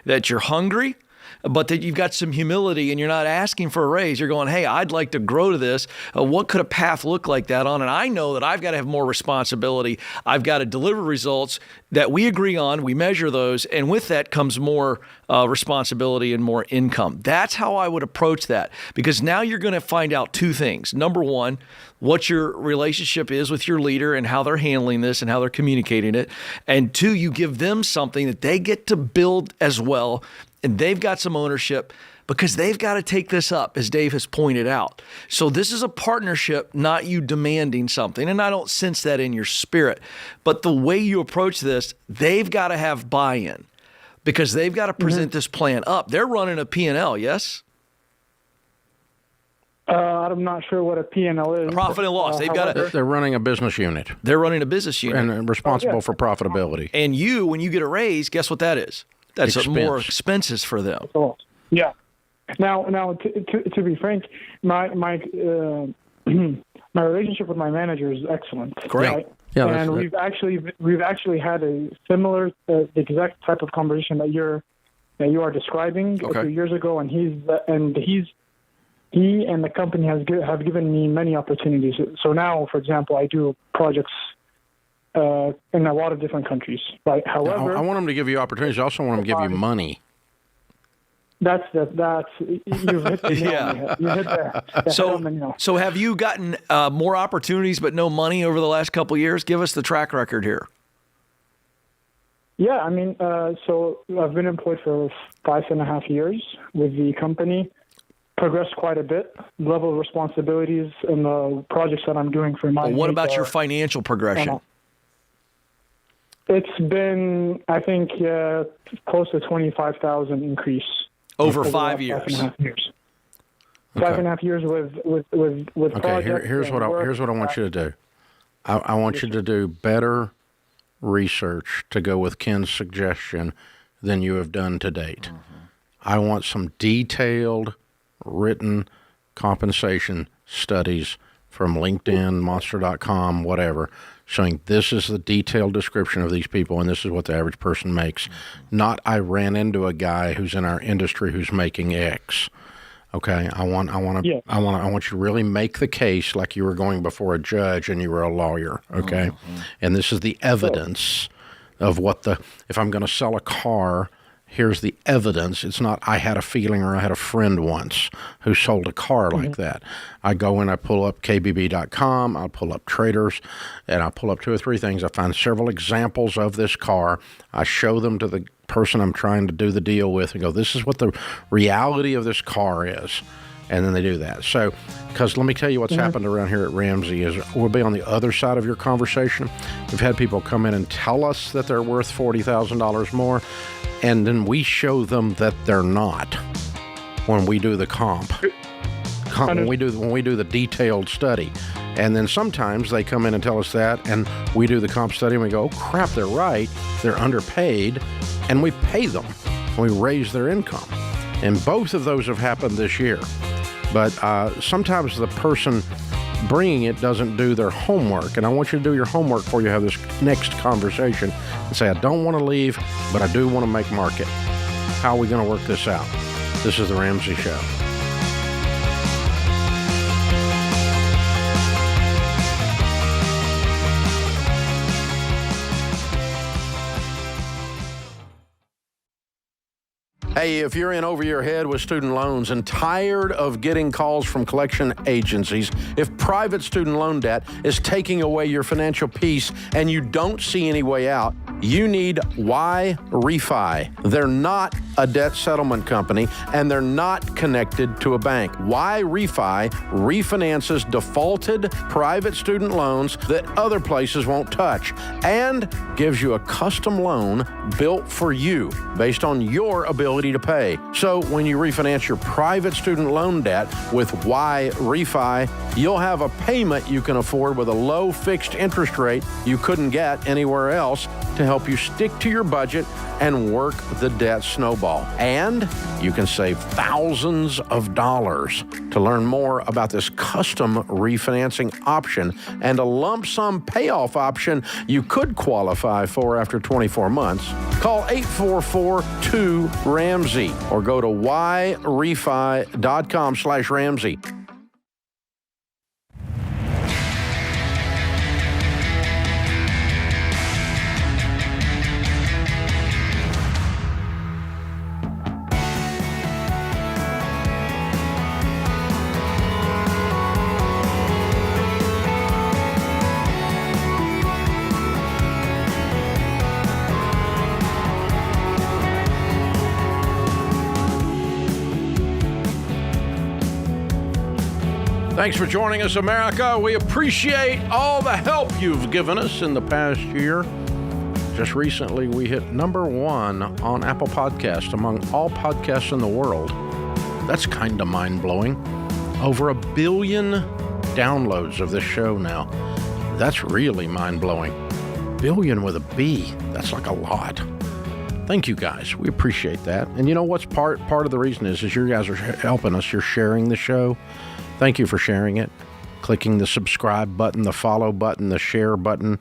that you're hungry, but that you've got some humility and you're not asking for a raise. You're going, hey, I'd like to grow to this. What could a path look like that on? And I know that I've got to have more responsibility. I've got to deliver results that we agree on. We measure those. And with that comes more responsibility and more income. That's how I would approach that, because now you're going to find out two things. Number one, what your relationship is with your leader and how they're handling this and how they're communicating it. And two, you give them something that they get to build as well. And they've got some ownership because they've got to take this up, as Dave has pointed out. So this is a partnership, not you demanding something. And I don't sense that in your spirit. But the way you approach this, they've got to have buy-in because they've got to present this plan up. They're running a P&L, yes? I'm not sure what a P&L is. Profit and loss. They're runing a business unit. They're running a business unit. And responsible for profitability. And you, when you get a raise, guess what that is? That's more expenses for them. Yeah. Now, to be frank, my my relationship with my manager is excellent. Great. Right? Yeah, and we've actually had a similar exact type of conversation that you are describing a few years ago, and he and the company have given me many opportunities. So now, for example, I do projects in a lot of different countries. Right. However, I want them to give you opportunities. I also want them to give you money. That's you've hit the nail. You hit the nail. So have you gotten more opportunities but no money over the last couple of years? Give us the track record here. Yeah, I mean, so I've been employed for 5.5 years with the company. Progressed quite a bit. Level of responsibilities and the projects that I'm doing for my. What about your financial progression? It's been, I think, close to 25,000 increase over 5 years. 5.5 years. 5.5 years with projects. Here's what I want you to do. I want you to do better research to go with Ken's suggestion than you have done to date. I want some detailed written compensation studies from LinkedIn, Monster.com, whatever, showing this is the detailed description of these people and this is what the average person makes. Not I ran into a guy who's in our industry who's making X. Okay, I want you to really make the case like you were going before a judge and you were a lawyer. Okay, and this is the evidence of if I'm going to sell a car. Here's the evidence. It's not I had a feeling or I had a friend once who sold a car like that. I go in, I pull up KBB.com, I'll pull up Traders, and I'll pull up 2 or 3 things. I find several examples of this car. I show them to the person I'm trying to do the deal with and go, this is what the reality of this car is. And then they do that. So, because let me tell you what's happened around here at Ramsey is we'll be on the other side of your conversation. We've had people come in and tell us that they're worth $40,000 more, and then we show them that they're not when we do the comp. When we do the detailed study. And then sometimes they come in and tell us that, and we do the comp study and we go, oh crap, they're right, they're underpaid, and we pay them. We raise their income. And both of those have happened this year. But sometimes the person bringing it doesn't do their homework. And I want you to do your homework before you have this next conversation and say, I don't want to leave, but I do want to make market. How are we going to work this out? This is The Ramsey Show. Hey, if you're in over your head with student loans and tired of getting calls from collection agencies, if private student loan debt is taking away your financial peace and you don't see any way out, you need Y-Refi. They're not a debt settlement company, and they're not connected to a bank. Y-Refi refinances defaulted private student loans that other places won't touch and gives you a custom loan built for you based on your ability to pay. So when you refinance your private student loan debt with Y-Refi, you'll have a payment you can afford with a low fixed interest rate you couldn't get anywhere else to help you stick to your budget and work the debt snowball. And you can save thousands of dollars. To learn more about this custom refinancing option and a lump sum payoff option you could qualify for after 24 months, call 844-2-RAMSEY or go to yrefi.com/Ramsey. Thanks for joining us, America. We appreciate all the help you've given us in the past year. Just recently, we hit #1 on Apple Podcasts among all podcasts in the world. That's kind of mind-blowing. Over 1 billion downloads of this show now. That's really mind-blowing. Billion with a B. That's like a lot. Thank you, guys. We appreciate that. And you know what's part of the reason is you guys are helping us. You're sharing the show. Thank you for sharing it, clicking the subscribe button, the follow button, the share button,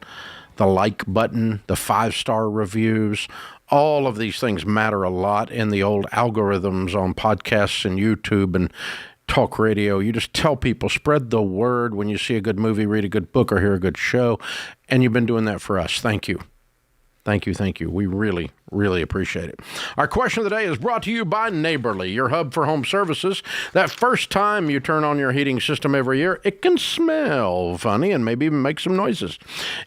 the like button, the 5-star reviews. All of these things matter a lot in the old algorithms on podcasts and YouTube and talk radio. You just tell people, spread the word when you see a good movie, read a good book, or hear a good show. And you've been doing that for us. Thank you. Thank you, thank you. We really, really appreciate it. Our question of the day is brought to you by Neighborly, your hub for home services. That first time you turn on your heating system every year, it can smell funny and maybe even make some noises.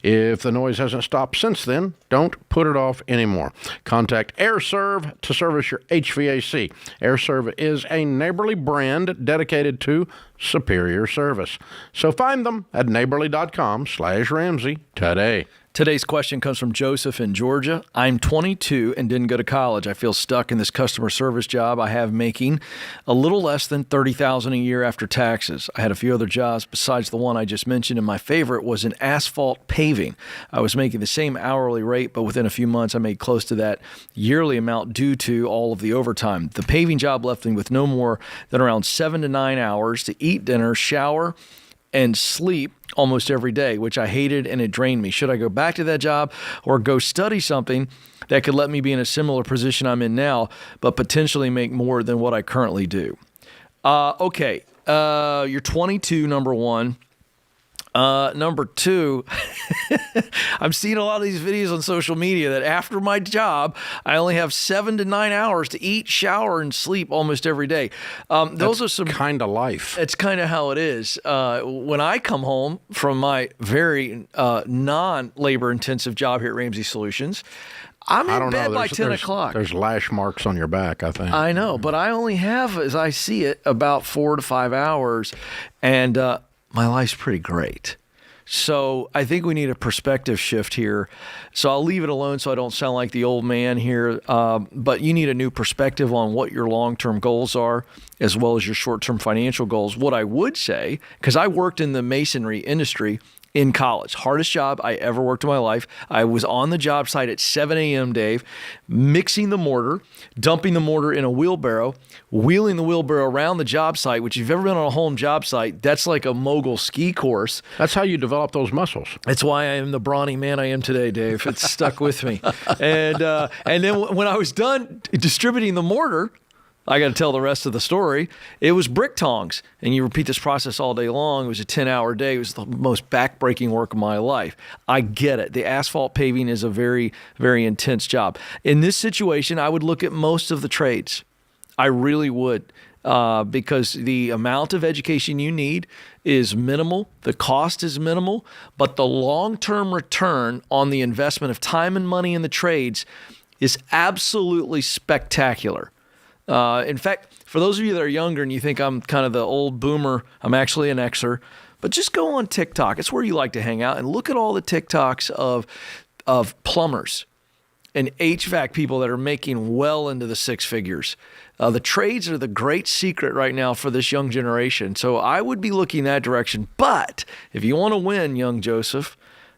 If the noise hasn't stopped since then, don't put it off anymore. Contact AirServe to service your HVAC. AirServe is a Neighborly brand dedicated to superior service. So find them at neighborly.com/Ramsey today. Today's question comes from Joseph in Georgia. I'm 22 and didn't go to college. I feel stuck in this customer service job I have, making a little less than $30,000 a year after taxes. I had a few other jobs besides the one I just mentioned, and my favorite was in asphalt paving. I was making the same hourly rate, but within a few months I made close to that yearly amount due to all of the overtime. The paving job left me with no more than around 7 to 9 hours to eat dinner, shower, and sleep almost every day, which I hated, and it drained me. Should I go back to that job or go study something that could let me be in a similar position I'm in now, but potentially make more than what I currently do? Okay. You're 22, number one. Number two, I'm seeing a lot of these videos on social media that after my job, I only have 7 to 9 hours to eat, shower, and sleep almost every day. Those are some kind of life. It's kind of how it is. When I come home from my very non-labor intensive job here at Ramsey Solutions, I'm I in don't bed know. by 10 o'clock. There's lash marks on your back, I think. I know, but I only have, as I see it, about 4 to 5 hours, and my life's pretty great. So I think we need a perspective shift here. So I'll leave it alone so I don't sound like the old man here. But you need a new perspective on what your long-term goals are, as well as your short-term financial goals. What I would say, because I worked in the masonry industry in college. Hardest job I ever worked in my life. I was on the job site at 7 a.m., Dave, mixing the mortar, dumping the mortar in a wheelbarrow, wheeling the wheelbarrow around the job site, which if you've ever been on a home job site, that's like a mogul ski course. That's how you develop those muscles. That's why I am the brawny man I am today, Dave. It's stuck with me. And then when I was done distributing the mortar, I got to tell the rest of the story. It was brick tongs, and you repeat this process all day long. It was a 10-hour day. It was the most back-breaking work of my life. I get it. The asphalt paving is a very, very intense job. In this situation, I would look at most of the trades. I really would, because the amount of education you need is minimal. The cost is minimal, but the long-term return on the investment of time and money in the trades is absolutely spectacular. In fact, for those of you that are younger and you think I'm kind of the old boomer, I'm actually an Xer, but just go on TikTok. It's where you like to hang out and look at all the TikToks of plumbers and HVAC people that are making well into the six figures. The trades are the great secret right now for this young generation. So I would be looking that direction. But if you want to win, young Joseph,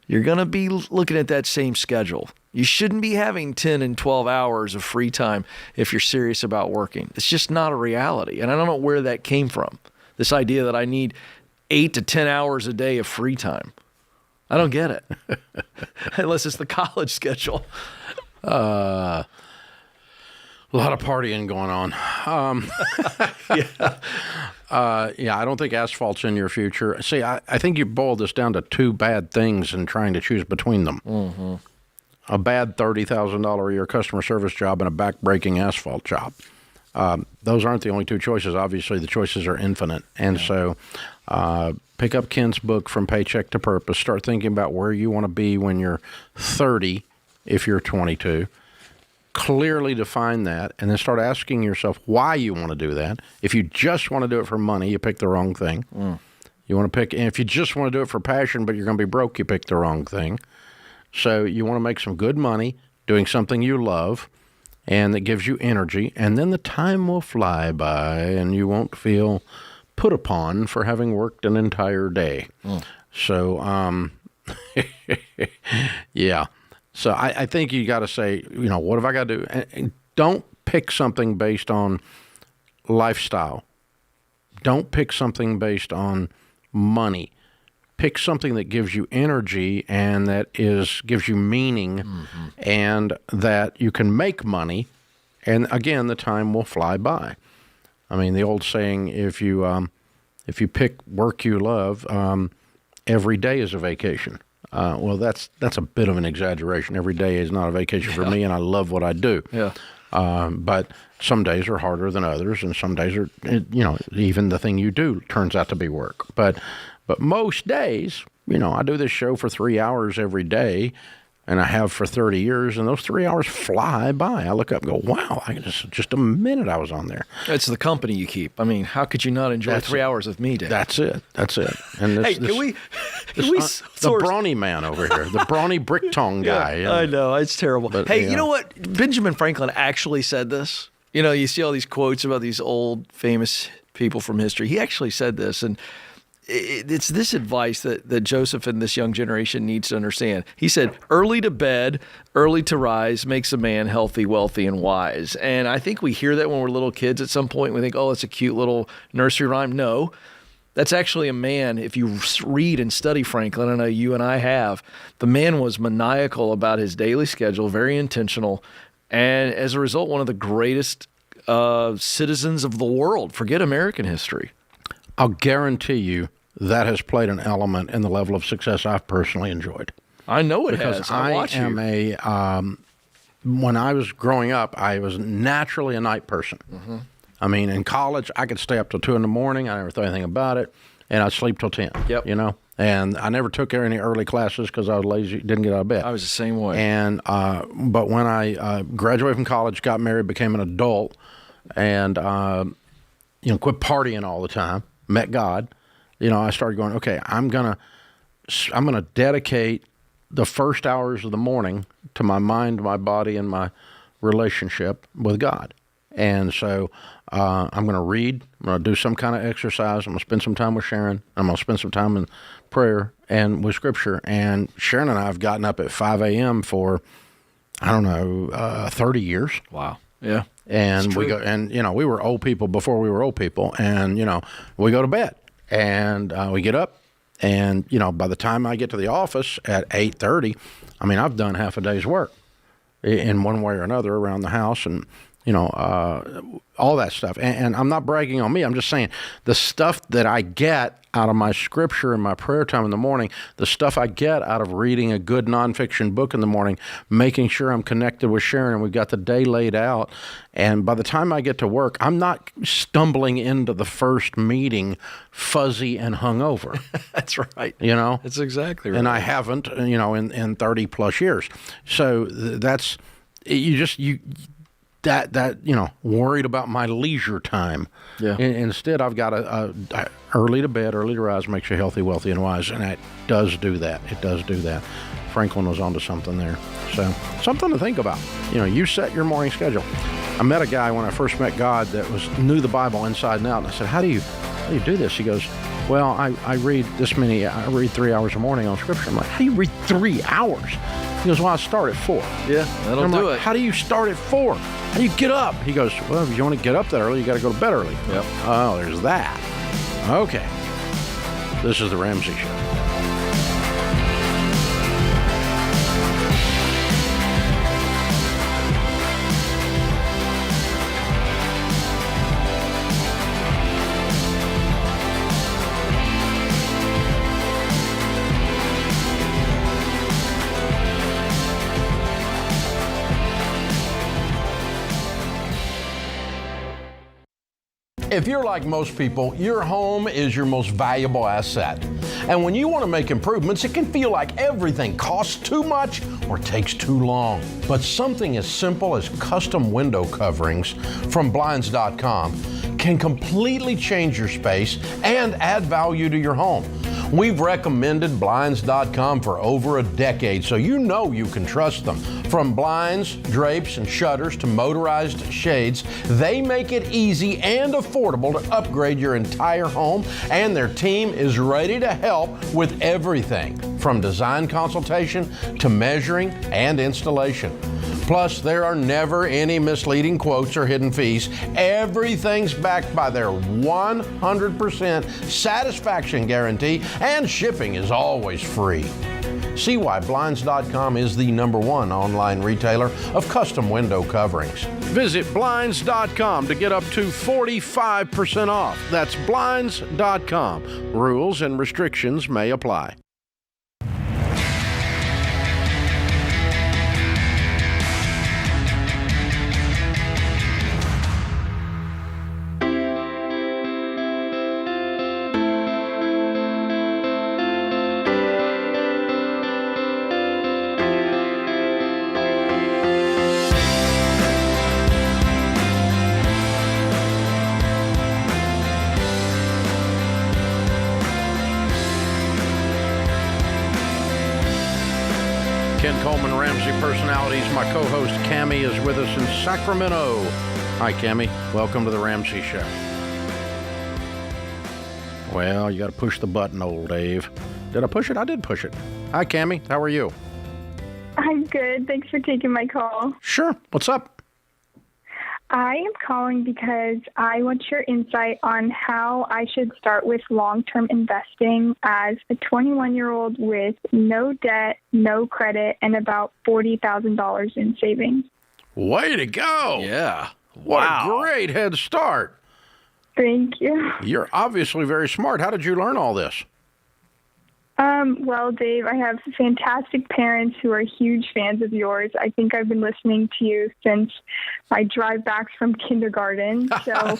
you're going to be looking at that same schedule. You shouldn't be having 10 and 12 hours of free time if you're serious about working. It's just not a reality. And I don't know where that came from, this idea that I need 8 to 10 hours a day of free time. I don't get it, unless it's the college schedule. A lot of partying going on. Yeah, I don't think asphalt's in your future. See, I think you boiled this down to two bad things and trying to choose between them. Mm-hmm. A bad $30,000 a year customer service job and a back-breaking asphalt job. Those aren't the only two choices. Obviously, the choices are infinite. And so pick up Ken's book, From Paycheck to Purpose. Start thinking about where you want to be when you're 30, if you're 22. Clearly define that, and then start asking yourself why you want to do that. If you just want to do it for money, you pick the wrong thing. You want to pick, and if you just want to do it for passion, but you're going to be broke, you pick the wrong thing. So you want to make some good money doing something you love and that gives you energy, and then the time will fly by and you won't feel put upon for having worked an entire day. So, yeah. So I think you got to say, what have I got to do? And don't pick something based on lifestyle. Don't pick something based on money. Pick something that gives you energy and that gives you meaning, and that you can make money. And again, the time will fly by. I mean, the old saying, if you pick work you love, every day is a vacation. Well, that's a bit of an exaggeration. Every day is not a vacation for me, and I love what I do. Yeah. But some days are harder than others, and some days are, even the thing you do turns out to be work. But most days, I do this show for 3 hours every day, and I have for 30 years, and those 3 hours fly by. I look up and go, wow, just a minute I was on there. It's the company you keep. I mean, how could you not enjoy 3 hours with me, Dave? That's it. And this, hey, can we the brawny man over here, the brawny brick tongue guy. Yeah, I know, it's terrible. But, hey, you know what? Benjamin Franklin actually said this. You see all these quotes about these old famous people from history. He actually said this, and it's this advice that Joseph and this young generation needs to understand. He said, early to bed, early to rise makes a man healthy, wealthy, and wise. And I think we hear that when we're little kids at some point. We think, oh, it's a cute little nursery rhyme. No, that's actually a man. If you read and study Franklin, I know you and I have, the man was maniacal about his daily schedule, very intentional, and as a result, one of the greatest citizens of the world. Forget American history. I'll guarantee you that has played an element in the level of success I've personally enjoyed. I know it because has. I am when I was growing up, I was naturally a night person. Mm-hmm. I mean, in college, I could stay up till 2 a.m. I never thought anything about it, and I'd sleep till 10. Yep. And And I never took any early classes because I was lazy, didn't get out of bed. I was the same way. And but when I graduated from college, got married, became an adult, and quit partying all the time, met God, I started going, okay, I'm gonna dedicate the first hours of the morning to my mind, my body, and my relationship with God. And so I'm going to read. I'm going to do some kind of exercise. I'm going to spend some time with Sharon. I'm going to spend some time in prayer and with Scripture. And Sharon and I have gotten up at 5 a.m. for, 30 years. Wow. Yeah. And we go, and we were old people before we were old people. And, we go to bed and we get up. And, by the time I get to the office at 8:30, I've done half a day's work in one way or another around the house and, all that stuff. And I'm not bragging on me. I'm just saying the stuff that I get out of my scripture and my prayer time in the morning, the stuff I get out of reading a good nonfiction book in the morning, making sure I'm connected with Sharon and we've got the day laid out. And by the time I get to work, I'm not stumbling into the first meeting fuzzy and hungover. That's right. That's exactly right. And I haven't, in 30 plus years. So that's, worried about my leisure time. Yeah. Instead, I've got a early to bed, early to rise makes you healthy, wealthy, and wise, and it does do that. It does do that. Franklin was onto something there. So something to think about. You set your morning schedule. I met a guy when I first met God that knew the Bible inside and out, and I said, "How do you do this?" He goes, "Well, I read I read 3 hours a morning on Scripture." I'm like, "How do you read 3 hours?" He goes, "Well, I start at 4. Yeah, that'll do it. How do you start at 4? How do you get up? He goes, "Well, if you want to get up that early, you got to go to bed early." Yep. Oh, there's that. Okay. This is the Ramsey Show. If you're like most people, your home is your most valuable asset. And when you want to make improvements, it can feel like everything costs too much or takes too long. But something as simple as custom window coverings from Blinds.com can completely change your space and add value to your home. We've recommended Blinds.com for over a decade, so you know you can trust them. From blinds, drapes, and shutters to motorized shades, they make it easy and affordable to upgrade your entire home, and their team is ready to help with everything from design consultation to measuring and installation. Plus, there are never any misleading quotes or hidden fees. Everything's backed by their 100% satisfaction guarantee, and shipping is always free. See why Blinds.com is the #1 online retailer of custom window coverings. Visit Blinds.com to get up to 45% off. That's Blinds.com. Rules and restrictions may apply. Ken Coleman, Ramsey Personalities. My co-host, Cammie, is with us in Sacramento. Hi, Cammie. Welcome to the Ramsey Show. Well, you got to push the button, old Dave. Did I push it? I did push it. Hi, Cammie. How are you? I'm good. Thanks for taking my call. Sure. What's up? I am calling because I want your insight on how I should start with long-term investing as a 21-year-old with no debt, no credit, and about $40,000 in savings. Way to go. Yeah. What a great head start. Thank you. You're obviously very smart. How did you learn all this? Well, Dave, I have fantastic parents who are huge fans of yours. I think I've been listening to you since my drive backs from kindergarten. So,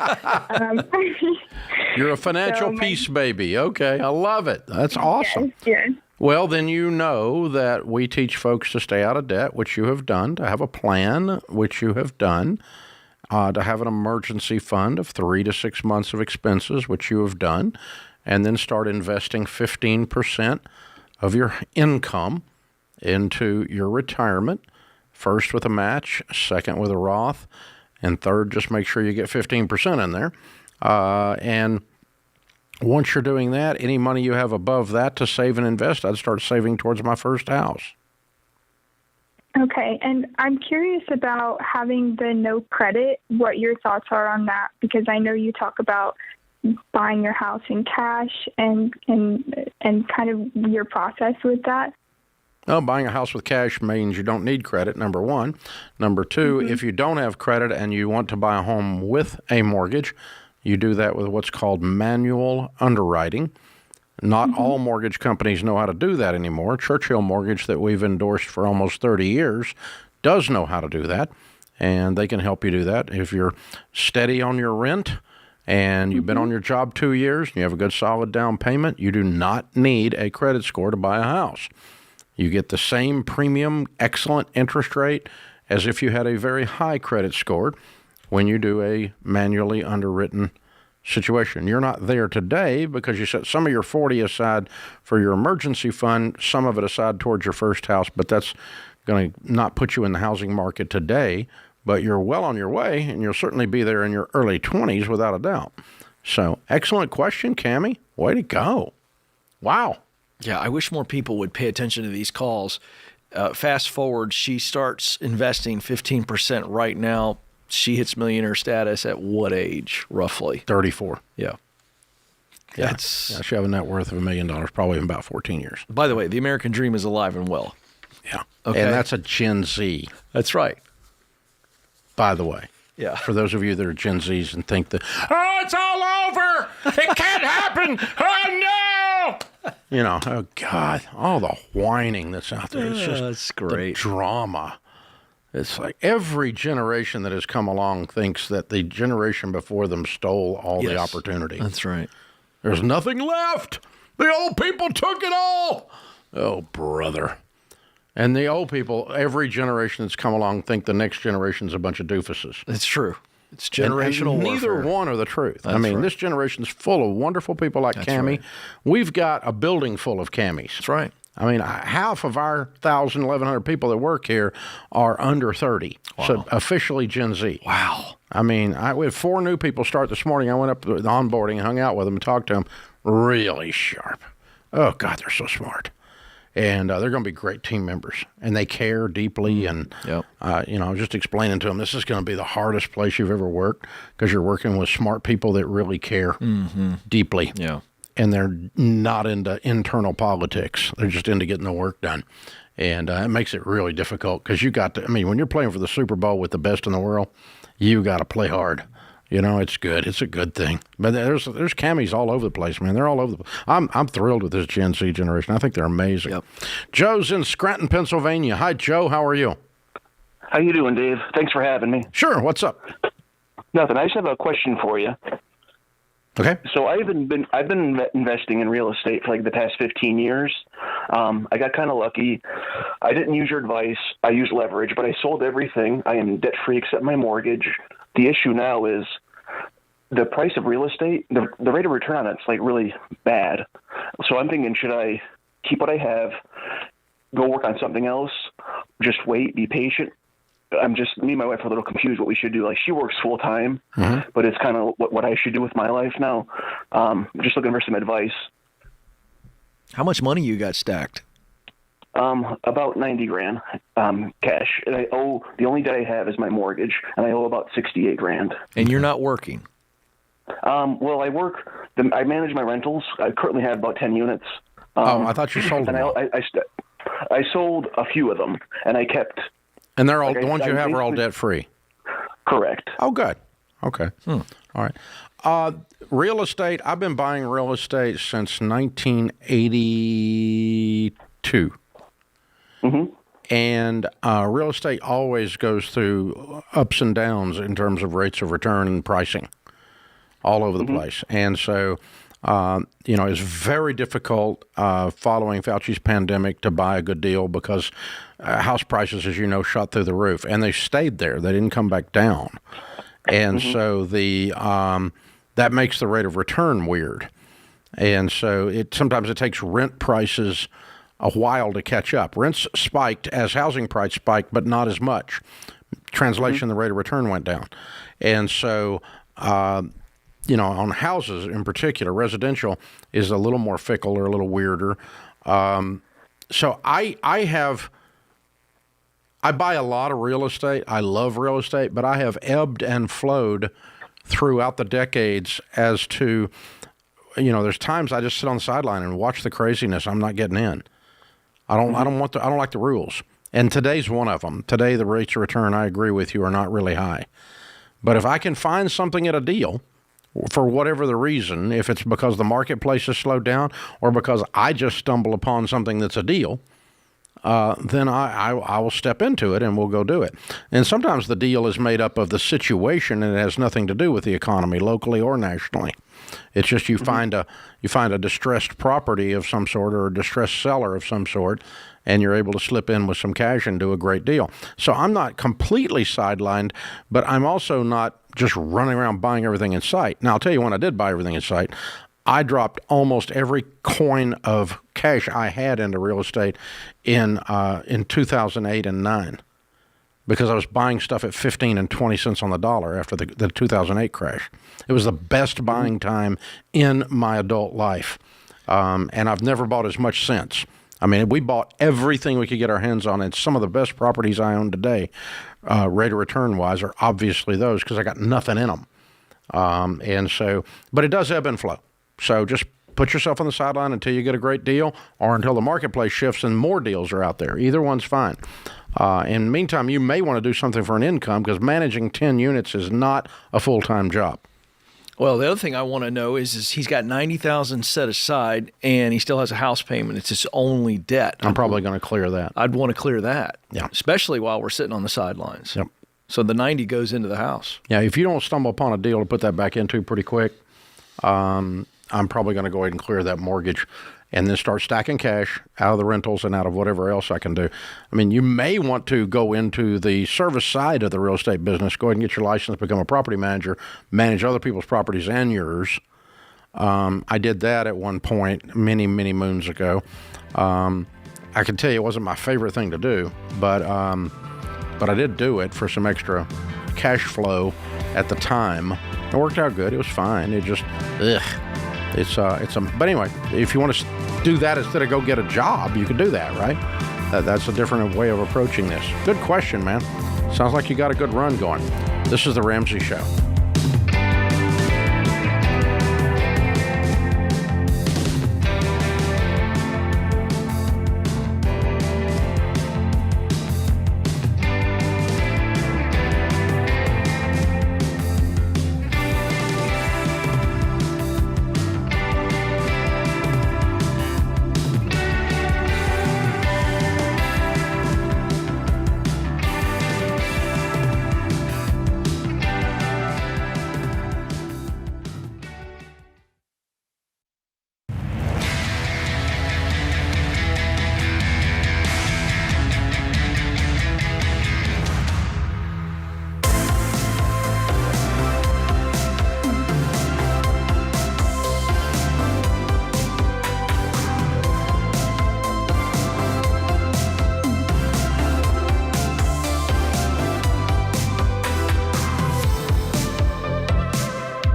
You're a financial peace baby. Okay, I love it. That's awesome. Yes. Well, then you know that we teach folks to stay out of debt, which you have done, to have a plan, which you have done, to have an emergency fund of 3 to 6 months of expenses, which you have done, and then start investing 15% of your income into your retirement, first with a match, second with a Roth, and third, just make sure you get 15% in there. And once you're doing that, any money you have above that to save and invest, I'd start saving towards my first house. Okay, and I'm curious about having the no credit, what your thoughts are on that, because I know you talk about buying your house in cash and kind of your process with that. Well, buying a house with cash means you don't need credit, number one. Number two, if you don't have credit and you want to buy a home with a mortgage, you do that with what's called manual underwriting. Not all mortgage companies know how to do that anymore. Churchill Mortgage, that we've endorsed for almost 30 years, does know how to do that, and they can help you do that. If you're steady on your rent and you've been on your job 2 years and you have a good solid down payment, you do not need a credit score to buy a house. You get the same premium, excellent interest rate as if you had a very high credit score when you do a manually underwritten situation. You're not there today because you set some of your 40 aside for your emergency fund, some of it aside towards your first house, but that's going to not put you in the housing market today. But you're well on your way, and you'll certainly be there in your early 20s without a doubt. So, excellent question, Cammie. Way to go. Wow. Yeah, I wish more people would pay attention to these calls. Fast forward, she starts investing 15% right now. She hits millionaire status at what age, roughly? 34. Yeah. Yeah, she have a net worth of $1 million, probably in about 14 years. By the way, the American dream is alive and well. Yeah. Okay. And that's a Gen Z. That's right. By the way. Yeah. For those of you that are Gen Zs and think that, oh, it's all over. It can't happen. Oh, no. You know, oh, God, all the whining that's out there. It's just that's great. The drama. It's like every generation that has come along thinks that the generation before them stole all the opportunity. That's right. There's nothing left. The old people took it all. Oh, brother. And the old people, every generation that's come along, think the next generation's a bunch of doofuses. It's true. It's generational and neither warfare. one are the truth. That's I mean, right. This generation's full of wonderful people like Cammie. Right. We've got a building full of Cammies. That's right. I mean, half of our 1,000, 1,100 people that work here are under 30. Wow. So officially Gen Z. Wow. I mean, we had 4 new people start this morning. I went up to the onboarding and hung out with them and talked to them. Really sharp. Oh, God, they're so smart. And they're going to be great team members. And they care deeply. And, I was just explaining to them, this is going to be the hardest place you've ever worked because you're working with smart people that really care deeply. Yeah. And they're not into internal politics. They're just into getting the work done. And it makes it really difficult because when you're playing for the Super Bowl with the best in the world, you got to play hard. You know, it's good. It's a good thing. But there's Cammies all over the place, man. They're all over the place. I'm thrilled with this Gen Z generation. I think they're amazing. Yep. Joe's in Scranton, Pennsylvania. Hi, Joe. How are you? How you doing, Dave? Thanks for having me. Sure. What's up? Nothing. I just have a question for you. Okay. So I've been investing in real estate for like the past 15 years. I got kind of lucky. I didn't use your advice. I used leverage, but I sold everything. I am debt free except my mortgage. The issue now is the price of real estate. The rate of return on it's like really bad. So I'm thinking, should I keep what I have, go work on something else, just wait, be patient? Me and my wife are a little confused what we should do. Like, she works full time, but it's kind of what I should do with my life now. Just looking for some advice. How much money you got stacked? About $90,000 cash. And the only debt I have is my mortgage, and I owe about $68,000. And you're not working? Well, I work. I manage my rentals. I currently have about 10 units. I thought you sold them. I sold a few of them, and I kept. And they're all the ones you have are all debt free. Correct. Oh, good. Okay. All right. Real estate, I've been buying real estate since 1982. Mm-hmm. And real estate always goes through ups and downs in terms of rates of return and pricing all over the place. And so, it's very difficult following Fauci's pandemic to buy a good deal because house prices, as you know, shot through the roof. And they stayed there. They didn't come back down. And so that makes the rate of return weird. And so sometimes it takes rent prices a while to catch up. Rents spiked as housing price spiked, but not as much. Translation, the rate of return went down. And so, on houses in particular, residential is a little more fickle or a little weirder. So I buy a lot of real estate. I love real estate, but I have ebbed and flowed throughout the decades as to, there's times I just sit on the sideline and watch the craziness. I'm not getting in. I don't like the rules. And today's one of them. Today, the rates of return, I agree with you, are not really high. But if I can find something at a deal, for whatever the reason, if it's because the marketplace has slowed down or because I just stumble upon something that's a deal, then I will step into it and we'll go do it. And sometimes the deal is made up of the situation and it has nothing to do with the economy, locally or nationally. It's just you find a distressed property of some sort or a distressed seller of some sort, and you're able to slip in with some cash and do a great deal. So I'm not completely sidelined, but I'm also not just running around buying everything in sight. Now, I'll tell you when I did buy everything in sight, I dropped almost every coin of cash I had into real estate in 2008 and 9 because I was buying stuff at 15 and 20 cents on the dollar after the 2008 crash. It was the best buying time in my adult life, and I've never bought as much since. I mean, we bought everything we could get our hands on, and some of the best properties I own today, rate of return-wise, are obviously those because I got nothing in them. But it does ebb and flow. So just put yourself on the sideline until you get a great deal or until the marketplace shifts and more deals are out there. Either one's fine. In the meantime, you may want to do something for an income because managing 10 units is not a full-time job. Well, the other thing I want to know is he's got $90,000 set aside and he still has a house payment. It's his only debt. I'm probably going to clear that. I'd want to clear that. Yeah. Especially while we're sitting on the sidelines. Yep. So the 90 goes into the house. Yeah, if you don't stumble upon a deal to put that back into pretty quick, I'm probably going to go ahead and clear that mortgage and then start stacking cash out of the rentals and out of whatever else I can do. I mean, you may want to go into the service side of the real estate business, go ahead and get your license, become a property manager, manage other people's properties and yours. I did that at one point many, many moons ago. I can tell you it wasn't my favorite thing to do, but I did do it for some extra cash flow at the time. It worked out good. It was fine. It just, but anyway, if you want to do that instead of go get a job, you can do that, right? That's a different way of approaching this. Good question, man. Sounds like you got a good run going. This is the Ramsey Show.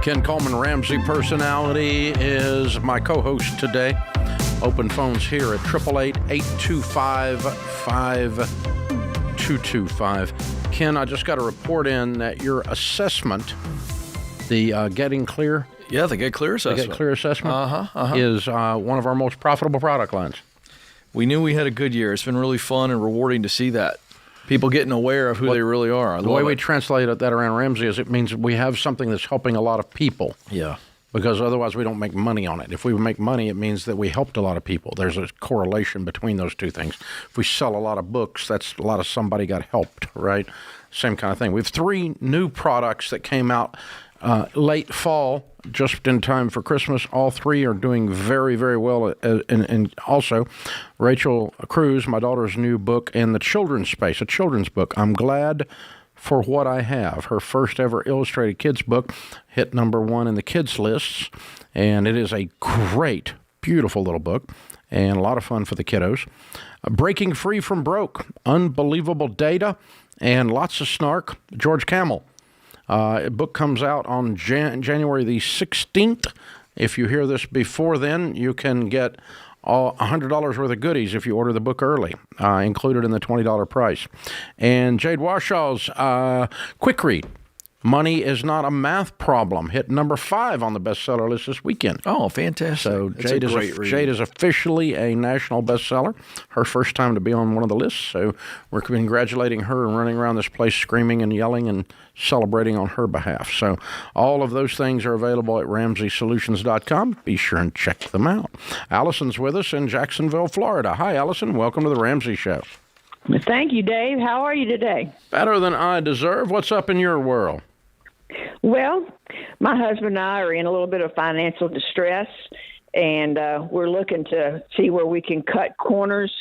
Ken Coleman, Ramsey personality, is my co-host today. Open phones here at 888-825-5225. Ken, I just got a report in that your assessment, the Getting Clear. Yeah, the Get Clear assessment. The Get Clear assessment is one of our most profitable product lines. We knew we had a good year. It's been really fun and rewarding to see that. People getting aware of who they really are. The way we translate that around Ramsey is it means we have something that's helping a lot of people. Yeah. Because otherwise we don't make money on it. If we make money, it means that we helped a lot of people. There's a correlation between those two things. If we sell a lot of books, that's a lot of somebody got helped, right? Same kind of thing. We have 3 new products that came out late fall, just in time for Christmas. All 3 are doing very, very well. And also, Rachel Cruz, my daughter's new book in the children's space, a children's book. I'm glad for what I have. Her first ever illustrated kids book hit number 1 in the kids lists, and it is a great, beautiful little book and a lot of fun for the kiddos. Breaking Free from Broke, unbelievable data and lots of snark. George Camel. Book comes out on January the 16th. If you hear this before then, you can get $100 worth of goodies if you order the book early, included in the $20 price. And Jade Warshaw's quick read, Money is Not a Math Problem, hit number 5 on the bestseller list this weekend. Oh, fantastic. So Jade is officially a national bestseller. Her first time to be on one of the lists. So we're congratulating her and running around this place screaming and yelling and celebrating on her behalf. So all of those things are available at RamseySolutions.com. Be sure and check them out. Allison's with us in Jacksonville, Florida. Hi, Allison. Welcome to the Ramsey Show. Thank you, Dave. How are you today? Better than I deserve. What's up in your world? Well, my husband and I are in a little bit of financial distress, and we're looking to see where we can cut corners,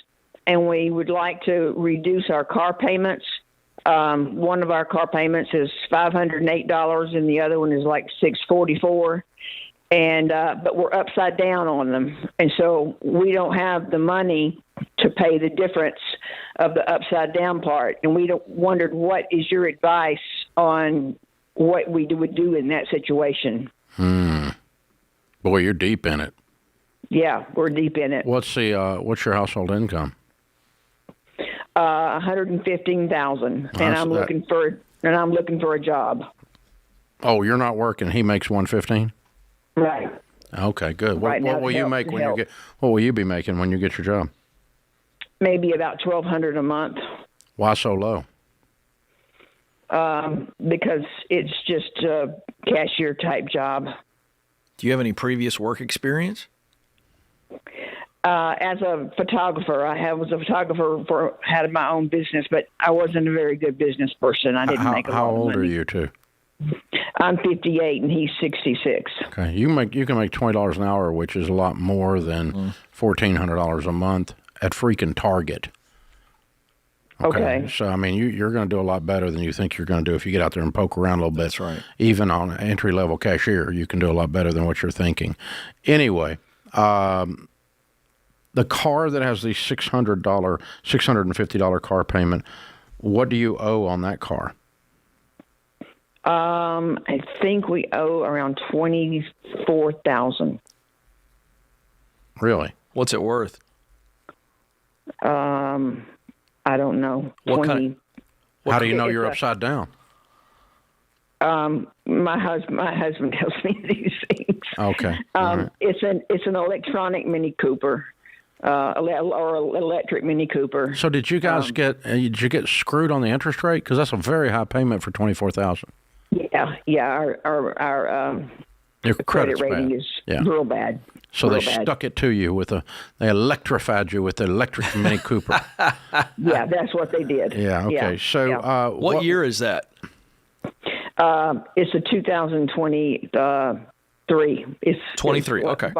and we would like to reduce our car payments. One of our car payments is $508, and the other one is like $644. And but we're upside down on them, and so we don't have the money to pay the difference of the upside down part. And we wondered, what is your advice on what we would do in that situation? Boy, you're deep in it. Yeah, we're deep in it. What's your household income? $115,000, and I'm looking for a job. Oh, you're not working. He makes $115,000. Right. Okay, good. Right What will you make when you get? What will you be making when you get your job? Maybe about $1,200 a month. Why so low? Because it's just a cashier type job. Do you have any previous work experience? As a photographer, was a photographer had my own business, but I wasn't a very good business person. I didn't make a lot of money. How old are you two? I'm 58 and he's 66. Okay, you can make $20 an hour, which is a lot more than $1,400 a month at freaking Target. Okay. So I mean, you're going to do a lot better than you think you're going to do if you get out there and poke around a little bit. That's right. Even on an entry level cashier, you can do a lot better than what you're thinking. Anyway, the car that has the $650 car payment, what do you owe on that car? I think we owe around $24,000. Really? What's it worth? I don't know. How do you know you're upside down? My husband tells me these things. Okay. Right. It's an electronic Mini Cooper, or electric Mini Cooper. So did you guys get screwed on the interest rate? Because that's a very high payment for $24,000. Yeah. Our your credit rating bad. is real bad. So they stuck it to you they electrified you with the electric Mini Cooper. Yeah, that's what they did. Yeah. Okay. Yeah. So what year is that? It's a 2023. It's 23. Okay.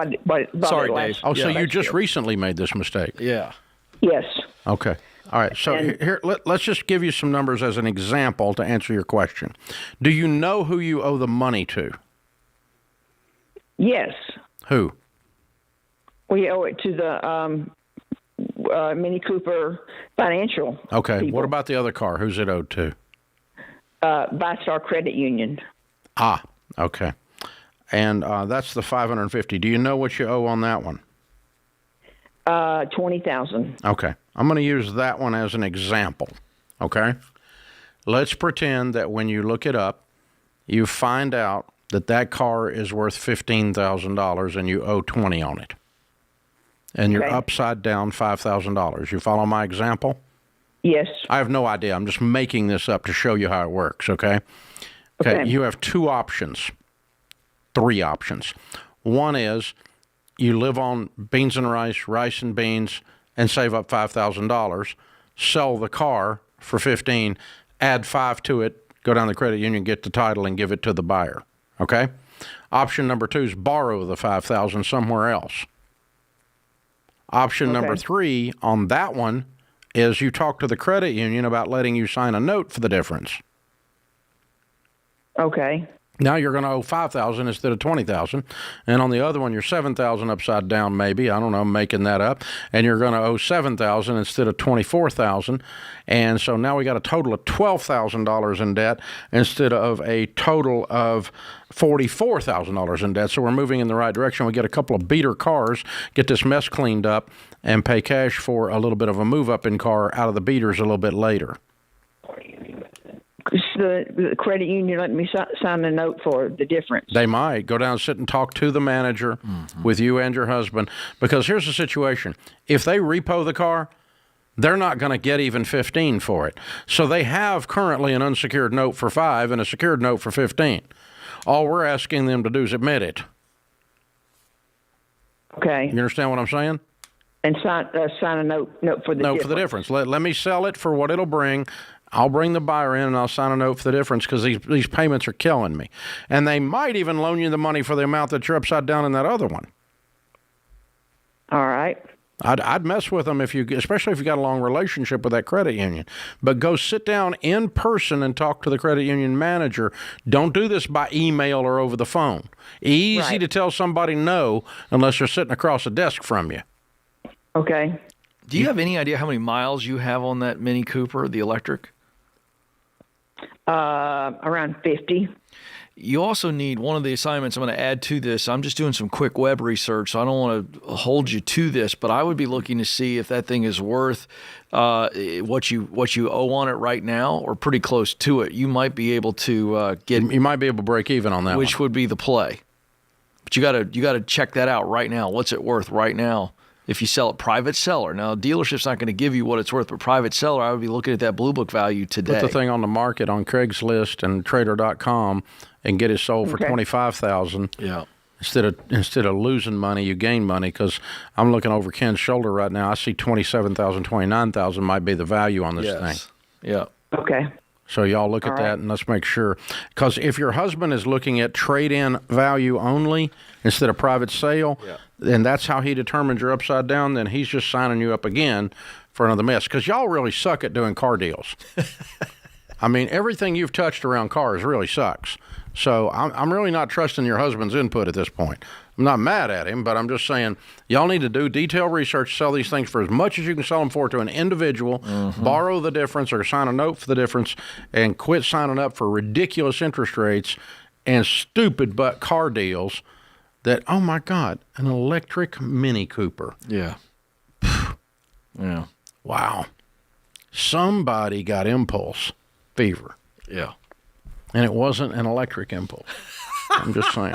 Sorry, Dave. Oh, so you just recently made this mistake? Yeah. Yes. Okay. All right. So here, let's just give you some numbers as an example to answer your question. Do you know who you owe the money to? Yes. Who? We owe it to the Mini Cooper Financial. Okay. People. What about the other car? Who's it owed to? ViStar Credit Union. Ah. Okay. And that's the $550. Do you know what you owe on that one? $20,000. Okay. I'm going to use that one as an example. Okay. Let's pretend that when you look it up, you find out that car is worth $15,000 and you owe $20 on it. And you're upside down $5,000. You follow my example? Yes. I have no idea. I'm just making this up to show you how it works, okay? Okay. You have three options. One is you live on beans and rice and beans, and save up $5,000, sell the car for $15,000, add $5,000 to it, go down to the credit union, get the title, and give it to the buyer, okay? Option number 2 is borrow the $5,000 somewhere else. Option number 3 on that one is you talk to the credit union about letting you sign a note for the difference. Okay. Now you're going to owe $5,000 instead of $20,000, and on the other one you're $7,000 upside down, maybe. I don't know, I'm making that up, and you're going to owe $7,000 instead of $24,000, and so now we got a total of $12,000 in debt instead of a total of $44,000 in debt. So we're moving in the right direction. We get a couple of beater cars, get this mess cleaned up, and pay cash for a little bit of a move up in car out of the beaters a little bit later. The credit union let me sign a note for the difference. They might. Go down and sit and talk to the manager with you and your husband. Because here's the situation. If they repo the car, they're not going to get even $15,000 for it. So they have currently an unsecured note for $5,000 and a secured note for $15,000. All we're asking them to do is admit it. Okay. You understand what I'm saying? And sign a note for the difference. For the difference. Let me sell it for what it'll bring. I'll bring the buyer in and I'll sign a note for the difference because these payments are killing me. And they might even loan you the money for the amount that you're upside down in that other one. All right. I'd mess with them especially if you got a long relationship with that credit union. But go sit down in person and talk to the credit union manager. Don't do this by email or over the phone. Easy to tell somebody no unless they're sitting across a desk from you. Okay. Do you have any idea how many miles you have on that Mini Cooper, the electric? Around 50. You also need one of the assignments I'm going to add to this. I'm just doing some quick web research, so I don't want to hold you to this, but I would be looking to see if that thing is worth what you owe on it right now, or pretty close to it. You might be able to You might be able to break even on that. Which would be the play. But you got to check that out right now. What's it worth right now? If you sell it private seller. Now, dealership's not going to give you what it's worth, but private seller, I would be looking at that Blue Book value today. Put the thing on the market on Craigslist and Trader.com and get it sold for $25,000. Yeah. Instead of losing money, you gain money, because I'm looking over Ken's shoulder right now. I see $27,000, $29,000 might be the value on this thing. Yeah. Okay. So y'all look at that and let's make sure. Because if your husband is looking at trade-in value only instead of private sale, and that's how he determines you're upside down, then he's just signing you up again for another mess. Because y'all really suck at doing car deals. I mean, everything you've touched around cars really sucks. So I'm really not trusting your husband's input at this point. I'm not mad at him, but I'm just saying y'all need to do detailed research, sell these things for as much as you can sell them for to an individual, borrow the difference or sign a note for the difference, and quit signing up for ridiculous interest rates and stupid but car deals that, oh my God, an electric Mini Cooper. Yeah. Yeah. Wow. Somebody got impulse fever. Yeah. And it wasn't an electric impulse. I'm just saying.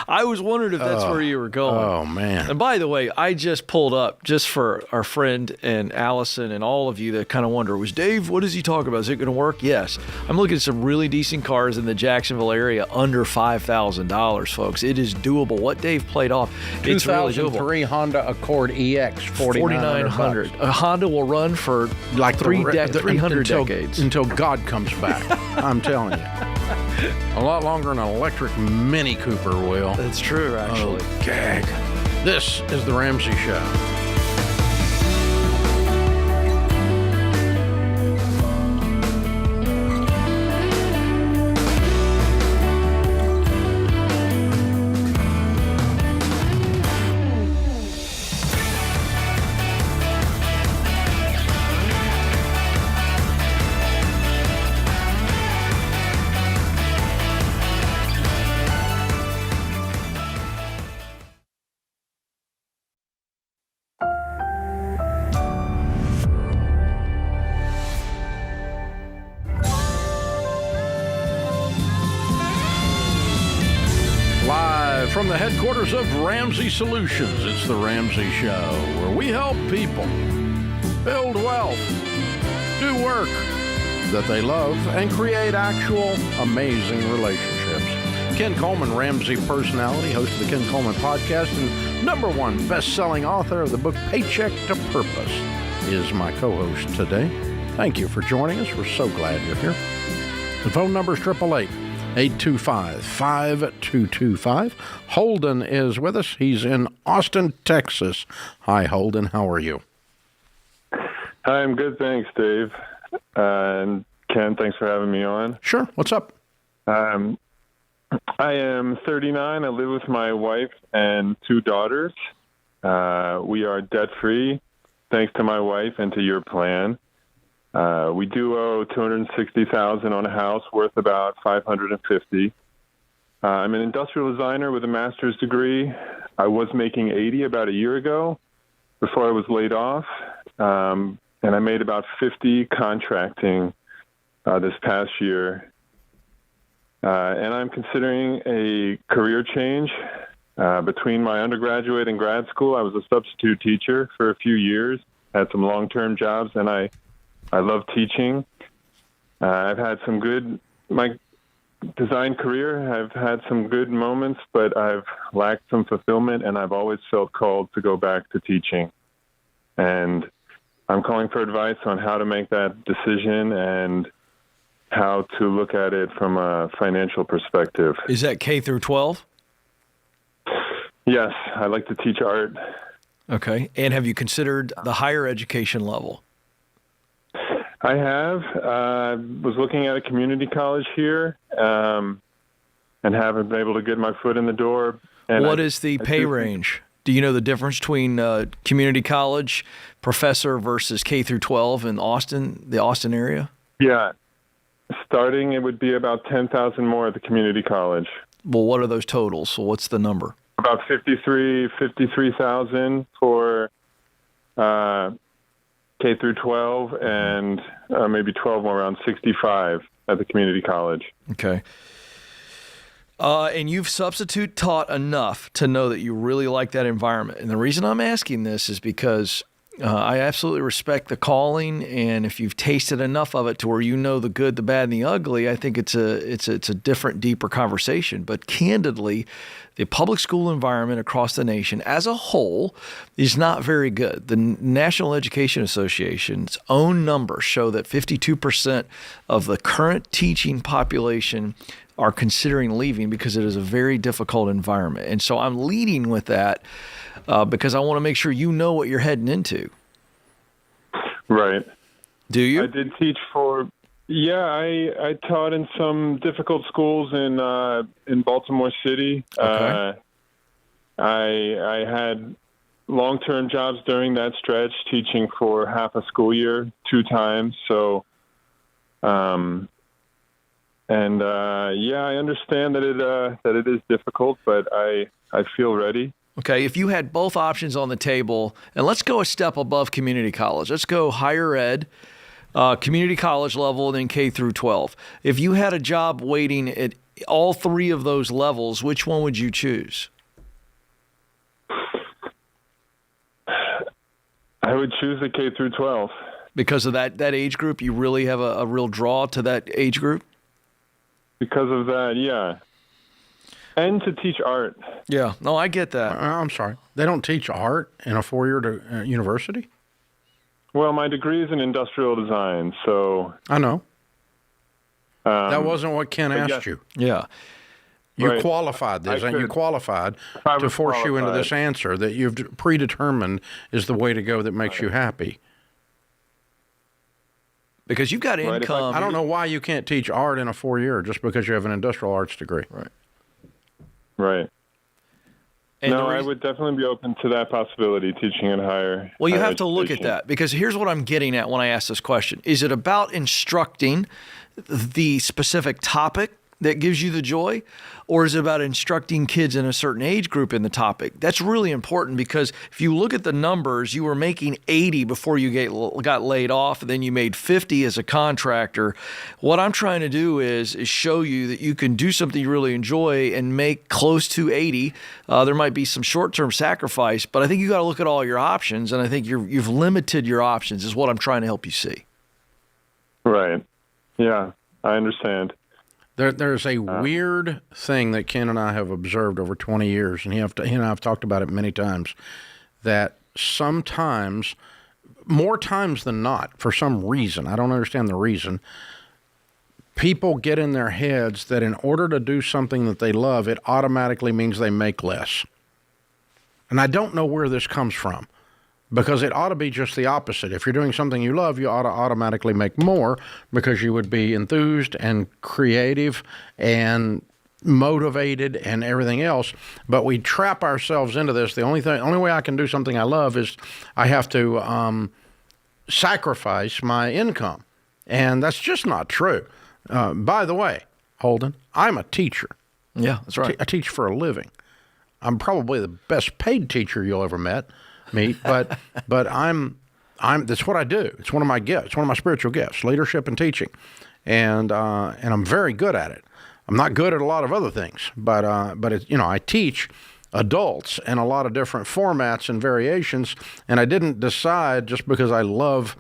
I was wondering if that's where you were going. Oh, man. And by the way, I just pulled up, just for our friend and Allison and all of you that kind of wonder, was Dave, what is he talking about? Is it going to work? Yes. I'm looking at some really decent cars in the Jacksonville area under $5,000, folks. It is doable. What Dave played off, it's really doable. 2003 Honda Accord EX, $4,900. A Honda will run for like 300 decades. Until God comes back. I'm telling you. A lot longer than an electric Mini Cooper will. That's true, actually. Oh, gag. This is The Ramsey Show. From the headquarters of Ramsey Solutions, it's The Ramsey Show, where we help people build wealth, do work that they love, and create actual amazing relationships. Ken Coleman, Ramsey personality, host of the Ken Coleman podcast, and #1 best-selling author of the book Paycheck to Purpose, is my co-host today. Thank you for joining us. We're so glad you're here. The phone number is 888-825-5225. Holden is with us. He's in Austin, Texas. Hi, Holden. How are you? Hi, I'm good. Thanks, Dave. And Ken, thanks for having me on. Sure. What's up? I am 39. I live with my wife and 2 daughters. We are debt-free, thanks to my wife and to your plan. We do owe $260,000 on a house worth about $550,000. I'm an industrial designer with a master's degree. I was making $80,000 about a year ago before I was laid off. And I made about $50,000 contracting this past year. And I'm considering a career change. Between my undergraduate and grad school, I was a substitute teacher for a few years, had some long-term jobs, and I love teaching. I've had some my design career, I've had some good moments, but I've lacked some fulfillment, and I've always felt called to go back to teaching. And I'm calling for advice on how to make that decision and how to look at it from a financial perspective. Is that K through 12? Yes, I like to teach art. Okay. And have you considered the higher education level? I have. Was looking at a community college here and haven't been able to get my foot in the door. And what is the pay range? Do you know the difference between community college professor versus K through 12 in Austin, the Austin area? Yeah. Starting, it would be about $10,000 more at the community college. Well, what are those totals? So what's the number? About $53,000 for K through 12, and maybe 12 more, around 65 at the community college. Okay. And you've substitute taught enough to know that you really like that environment. And the reason I'm asking this is because I absolutely respect the calling, and if you've tasted enough of it to where you know the good, the bad, and the ugly, I think it's a different, deeper conversation. But candidly, the public school environment across the nation as a whole is not very good. The National Education Association's own numbers show that 52% of the current teaching population are considering leaving because it is a very difficult environment. And so I'm leading with that because I want to make sure you know what you're heading into. Right. Do you? I did teach I taught in some difficult schools in Baltimore City. Okay. I had long-term jobs during that stretch, teaching for half a school year 2 times. So, I understand that it is difficult, but I feel ready. Okay, if you had both options on the table, and let's go a step above community college. Let's go higher ed, community college level, and then K through 12. If you had a job waiting at all 3 of those levels, which one would you choose? I would choose the K through 12. Because of that age group, you really have a real draw to that age group? Because of that, yeah. And to teach art. Yeah, no, I get that. I'm sorry. They don't teach art in a 4-year university? Well, my degree is in industrial design, so... I know. That wasn't what Ken asked you. Yeah. You qualified this, and you qualified to force you into this answer that you've predetermined is the way to go that makes you happy. Because you've got income. I don't know why you can't teach art in a 4-year just because you have an industrial arts degree. Right. And no, I would definitely be open to that possibility, teaching at higher. Well, you higher have to look at that, because here's what I'm getting at when I ask this question. Is it about instructing the specific topic that gives you the joy, or is it about instructing kids in a certain age group in the topic? That's really important, because if you look at the numbers, you were making 80 before you got laid off, and then you made 50 as a contractor. What I'm trying to do is show you that you can do something you really enjoy and make close to 80. There might be some short-term sacrifice, but I think you got to look at all your options, and I think you've limited your options is what I'm trying to help you see. Right. Yeah, I understand. There's a weird thing that Ken and I have observed over 20 years, and he and I have talked about it many times, that sometimes, more times than not, for some reason, I don't understand the reason, people get in their heads that in order to do something that they love, it automatically means they make less. And I don't know where this comes from, because it ought to be just the opposite. If you're doing something you love, you ought to automatically make more, because you would be enthused and creative and motivated and everything else. But we trap ourselves into this. The only way I can do something I love is I have to sacrifice my income. And that's just not true. By the way, Holden, I'm a teacher. Yeah, that's right. I teach for a living. I'm probably the best paid teacher you'll ever meet, but I'm that's what I do. It's one of my gifts. It's one of my spiritual gifts, leadership and teaching, and I'm very good at it. I'm not good at a lot of other things, but I teach adults in a lot of different formats and variations, and I didn't decide just because I love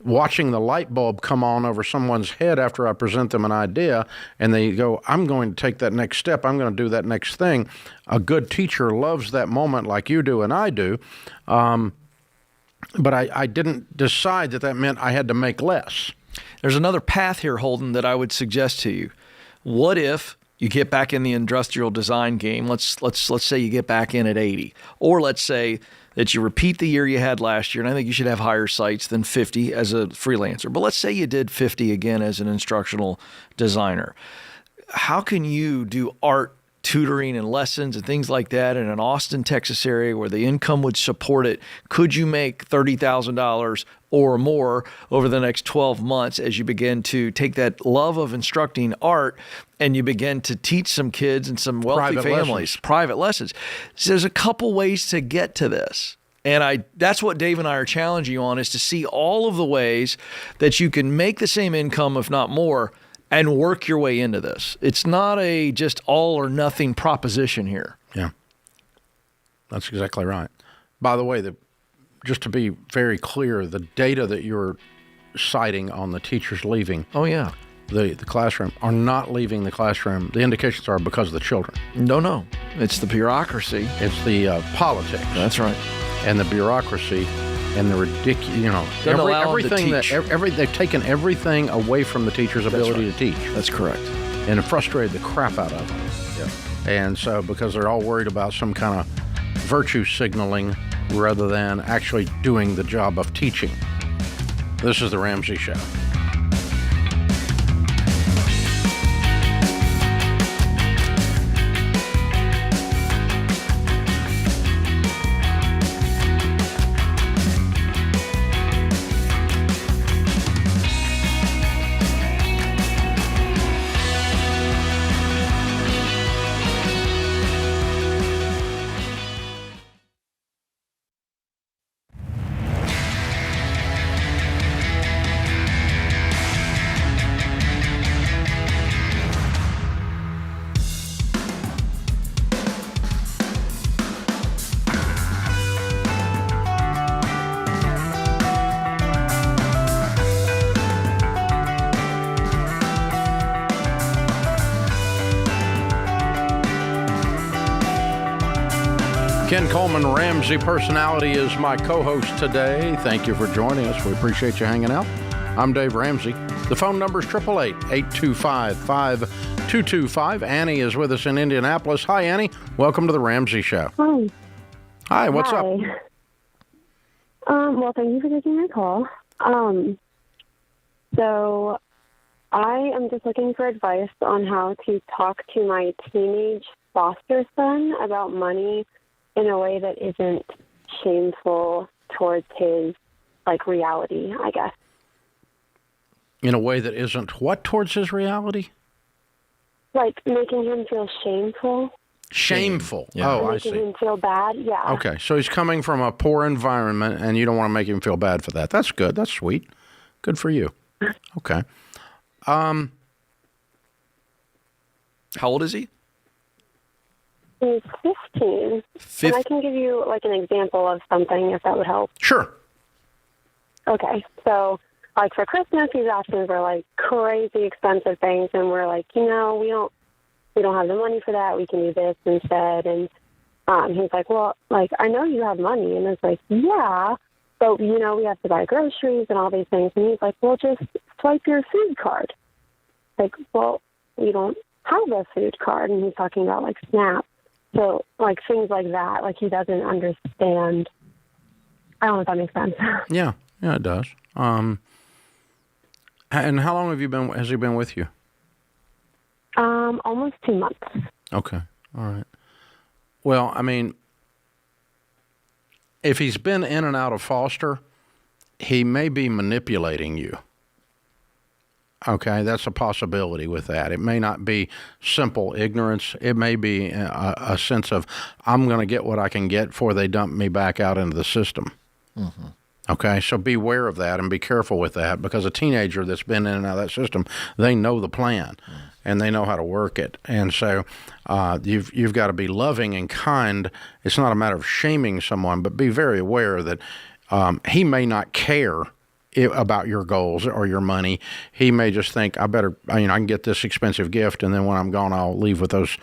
watching the light bulb come on over someone's head after I present them an idea, and they go, I'm going to take that next step. I'm going to do that next thing. A good teacher loves that moment like you do and I do. But I didn't decide that meant I had to make less. There's another path here, Holden, that I would suggest to you. What if you get back in the industrial design game? Let's say you get back in at 80, or let's say that you repeat the year you had last year, and I think you should have higher sites than 50 as a freelancer. But let's say you did 50 again as an instructional designer. How can you do art tutoring and lessons and things like that in an Austin, Texas area where the income would support it? Could you make $30,000 or more over the next 12 months as you begin to take that love of instructing art and you begin to teach some kids and some wealthy families private lessons? So there's a couple ways to get to this. And that's what Dave and I are challenging you on, is to see all of the ways that you can make the same income, if not more, and work your way into this. It's not a just all or nothing proposition here. Yeah, that's exactly right. By the way, just to be very clear, the data that you're citing on the teachers leaving the classroom are not leaving the classroom. The indications are because of the children. No. It's the bureaucracy. It's the politics. That's right. And the bureaucracy. And the ridiculous, everything they've taken everything away from the teacher's ability to teach. That's correct. And it frustrated the crap out of them. Yeah. And so, because they're all worried about some kind of virtue signaling rather than actually doing the job of teaching. This is the Ramsey Show. Ken Coleman, Ramsey Personality, is my co-host today. Thank you for joining us. We appreciate you hanging out. I'm Dave Ramsey. The phone number is 888-825-5225. Annie is with us in Indianapolis. Hi, Annie. Welcome to the Ramsey Show. Hi. Hi, what's up? Well, thank you for taking my call. So I am just looking for advice on how to talk to my teenage foster son about money in a way that isn't shameful towards his, reality, I guess. In a way that isn't what towards his reality? Making him feel shameful. Shameful. Yeah. Oh, I see. Making him feel bad, yeah. Okay, so he's coming from a poor environment, and you don't want to make him feel bad for that. That's good. That's sweet. Good for you. Okay. How old is he? He's 15. And I can give you, an example of something, if that would help. Sure. Okay, so like for Christmas, he's asking for like crazy expensive things, and we're like, we don't have the money for that. We can do this instead. And he's like, well, like, I know you have money. And it's like, yeah, but, we have to buy groceries and all these things. And he's like, well, just swipe your food card. Like, well, we don't have a food card. And he's talking about, like, SNAP. So, like, things like that. Like, he doesn't understand. I don't know if that makes sense. Yeah, it does. And how long has he been with you? Almost 2 months. Okay. All right. Well, I mean, if he's been in and out of foster, he may be manipulating you. Okay, that's a possibility with that. It may not be simple ignorance. It may be a sense of, I'm going to get what I can get before they dump me back out into the system. Mm-hmm. Okay, so beware of that and be careful with that, because a teenager that's been in and out of that system, they know the plan and they know how to work it. And so you've got to be loving and kind. It's not a matter of shaming someone, but be very aware that he may not care about your goals or your money. He may just think, I can get this expensive gift, and then when I'm gone, I'll leave with those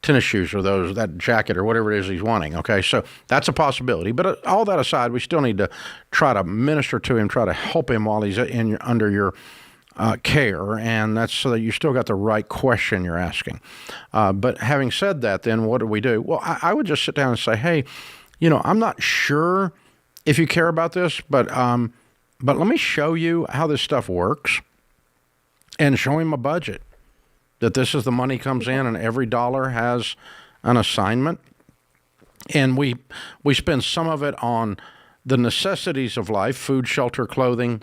tennis shoes or that jacket or whatever it is he's wanting. Okay, so that's a possibility. But all that aside, we still need to try to minister to him, try to help him while he's under your care, and that's so that you still got the right question you're asking. But having said that, then what do we do? Well, I would just sit down and say, hey, I'm not sure if you care about this, but let me show you how this stuff works, and show him a budget, that this is the money comes in and every dollar has an assignment. And we spend some of it on the necessities of life, food, shelter, clothing,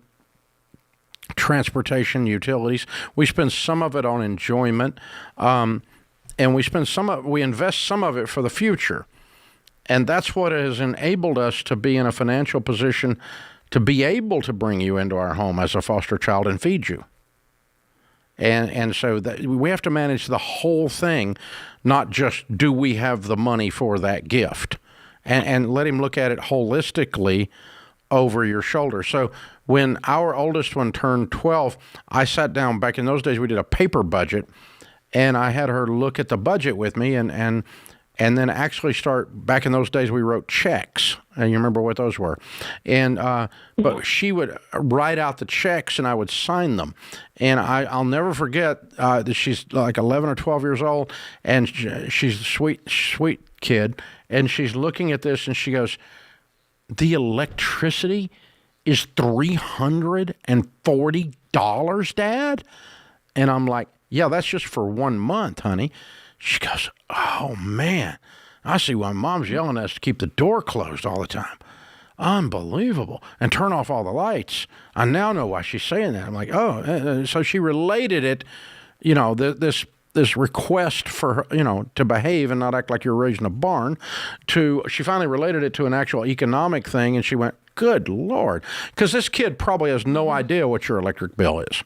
transportation, utilities. We spend some of it on enjoyment, and we invest some of it for the future. And that's what has enabled us to be in a financial position to be able to bring you into our home as a foster child and feed you. And so that we have to manage the whole thing, not just do we have the money for that gift, and let him look at it holistically over your shoulder. So when our oldest one turned 12, I sat down. Back in those days, we did a paper budget, and I had her look at the budget with me, and then actually start. Back in those days, we wrote checks, and you remember what those were. And but she would write out the checks, and I would sign them. And I'll never forget that she's like 11 or 12 years old, and she's a sweet kid, and she's looking at this, and she goes, "The electricity is $340, Dad?" And I'm like, "Yeah, that's just for 1 month, honey." She goes, "Oh, man, I see why Mom's yelling at us to keep the door closed all the time. Unbelievable. And turn off all the lights. I now know why she's saying that." I'm like, oh. So she related it, this request for her, to behave and not act like you're raising a barn, she finally related it to an actual economic thing, and she went, good Lord. Because this kid probably has no idea what your electric bill is.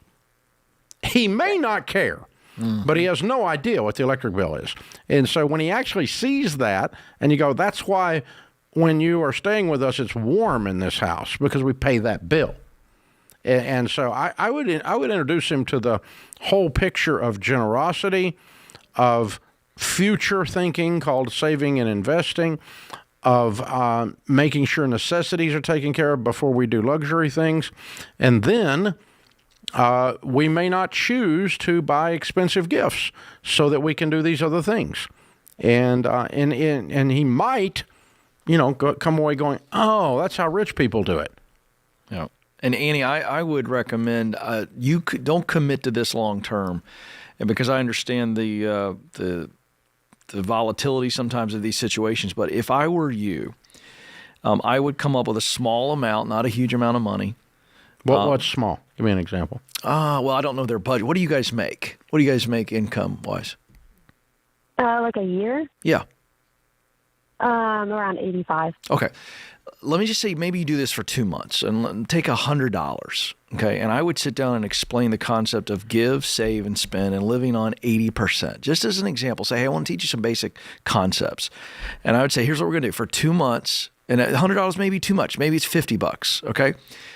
He may not care. But he has no idea what the electric bill is. And so when he actually sees that, and you go, that's why when you are staying with us, it's warm in this house, because we pay that bill. And so I would introduce him to the whole picture of generosity, of future thinking called saving and investing, of making sure necessities are taken care of before we do luxury things. And then we may not choose to buy expensive gifts so that we can do these other things. And he might, come away going, oh, that's how rich people do it. Yeah. And Annie, I would recommend don't commit to this long term, and because I understand the volatility sometimes of these situations. But if I were you, I would come up with a small amount, not a huge amount of money. What's small? Give me an example. Well, I don't know their budget. What do you guys make? What do you guys make income-wise? Like a year? Yeah. Around 85. Okay. Let me just say maybe you do this for 2 months and take $100, okay? And I would sit down and explain the concept of give, save, and spend, and living on 80%. Just as an example, say, hey, I want to teach you some basic concepts. And I would say, here's what we're going to do. For 2 months, And $100 may be too much. Maybe it's $50. Okay.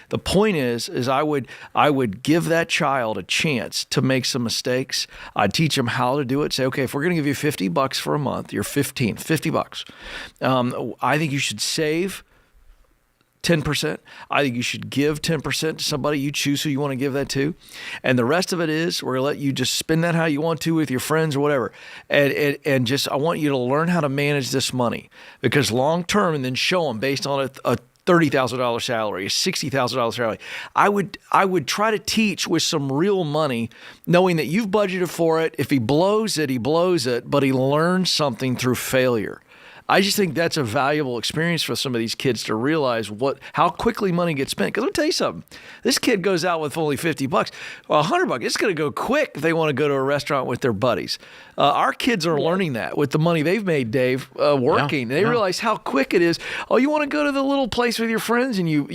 The point is I would give that child a chance to make some mistakes. I'd teach them how to do it. Say, okay, if we're going to give you $50 for a month, you're $50. I think you should save 10%. I think you should give 10% to somebody. You choose who you want to give that to. And the rest of it is we're going to let you just spend that how you want to with your friends or whatever. And just I want you to learn how to manage this money, because long term, and then show them based on a $30,000 salary, a $60,000 salary. I would try to teach with some real money, knowing that you've budgeted for it. If he blows it, he blows it, but he learns something through failure. I just think that's a valuable experience for some of these kids to realize how quickly money gets spent. Because let me tell you something. This kid goes out with only $50. Well, $100, it's going to go quick if they want to go to a restaurant with their buddies. Our kids are learning that with the money they've made, Dave, working. They realize how quick it is. Oh, you want to go to the little place with your friends and you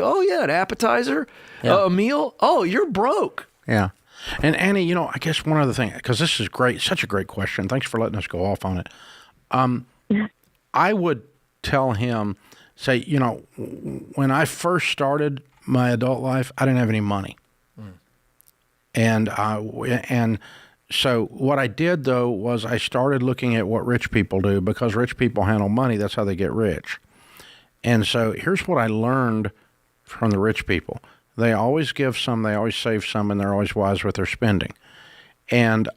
oh, yeah, an appetizer, a meal. Oh, you're broke. Yeah. And Annie, I guess one other thing, because this is great, such a great question. Thanks for letting us go off on it. I would tell him, say, when I first started my adult life, I didn't have any money. And so what I did, though, was I started looking at what rich people do, because rich people handle money. That's how they get rich. And so here's what I learned from the rich people. They always give some, they always save some, and they're always wise with their spending. And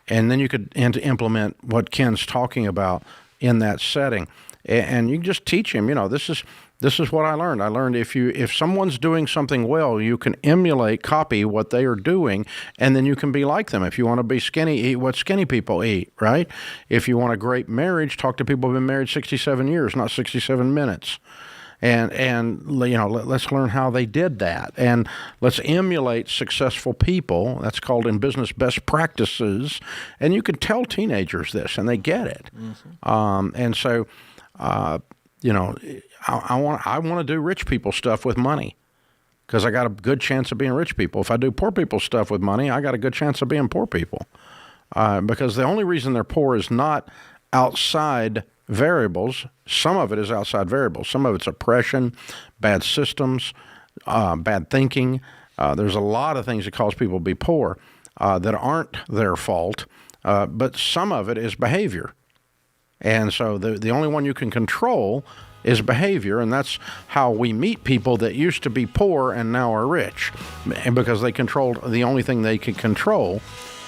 then you could implement what Ken's talking about in that setting, and you can just teach him. This is what I learned. I learned if someone's doing something well, you can copy what they are doing, and then you can be like them. If you want to be skinny, eat what skinny people eat, right? If you want a great marriage, talk to people who've been married 67 years, not 67 minutes. And let's learn how they did that, and let's emulate successful people. That's called in business best practices, and you can tell teenagers this, and they get it. Mm-hmm. And so, I want to do rich people stuff with money, because I got a good chance of being rich people. If I do poor people stuff with money, I got a good chance of being poor people, because the only reason they're poor is not outside variables. Some of it is outside variables. Some of it's oppression, bad systems, bad thinking. There's a lot of things that cause people to be poor that aren't their fault, but some of it is behavior. And so the only one you can control is behavior, and that's how we meet people that used to be poor and now are rich, and because they controlled the only thing they could control,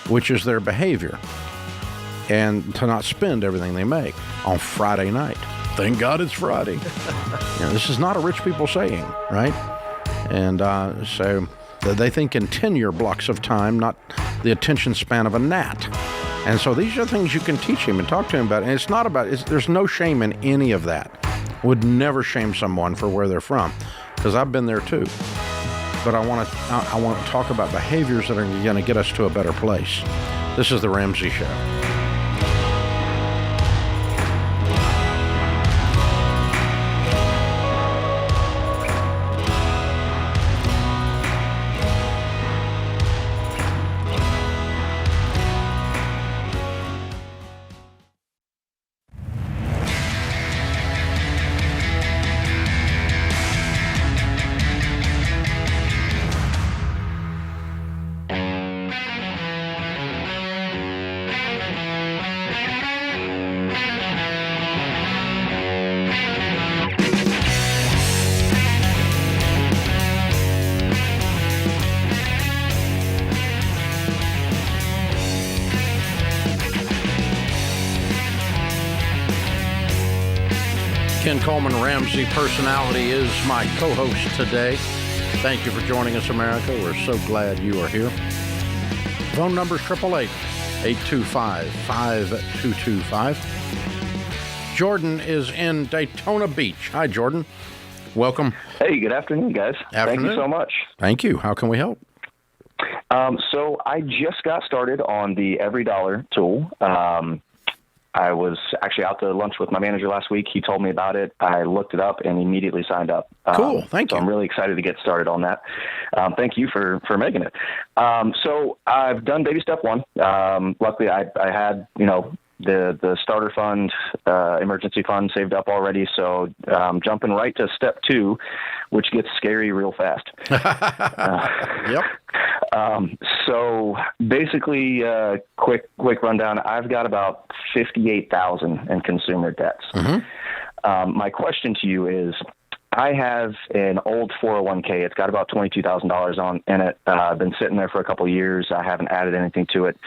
which is their behavior, and to not spend everything they make on Friday night. Thank God it's Friday. This is not a rich people saying, right? And so they think in 10-year blocks of time, not the attention span of a gnat. And so these are things you can teach him and talk to him about. And it's not about, there's no shame in any of that. Would never shame someone for where they're from, because I've been there too. But I want to talk about behaviors that are going to get us to a better place. This is the Ramsey Show. Ken Coleman, Ramsey Personality, is my co-host today. Thank you for joining us, America. We're so glad you are here. Phone number is 888-825-5225. Jordan is in Daytona Beach. Hi, Jordan. Welcome. Hey, good afternoon, guys. Afternoon. Thank you so much. Thank you. How can we help? So I just got started on the Every Dollar tool. I was actually out to lunch with my manager last week. He told me about it. I looked it up and immediately signed up. Cool. Thank you. So I'm really excited to get started on that. Thank you for making it. So I've done baby step one. Luckily, I had, the starter fund, emergency fund saved up already. So jumping right to step 2, which gets scary real fast. Yep. So basically, quick rundown. I've got about $58,000 in consumer debts. My question to you is, I have an old 401k. It's got about $22,000 in it. I've been sitting there for a couple of years. I haven't added anything to it.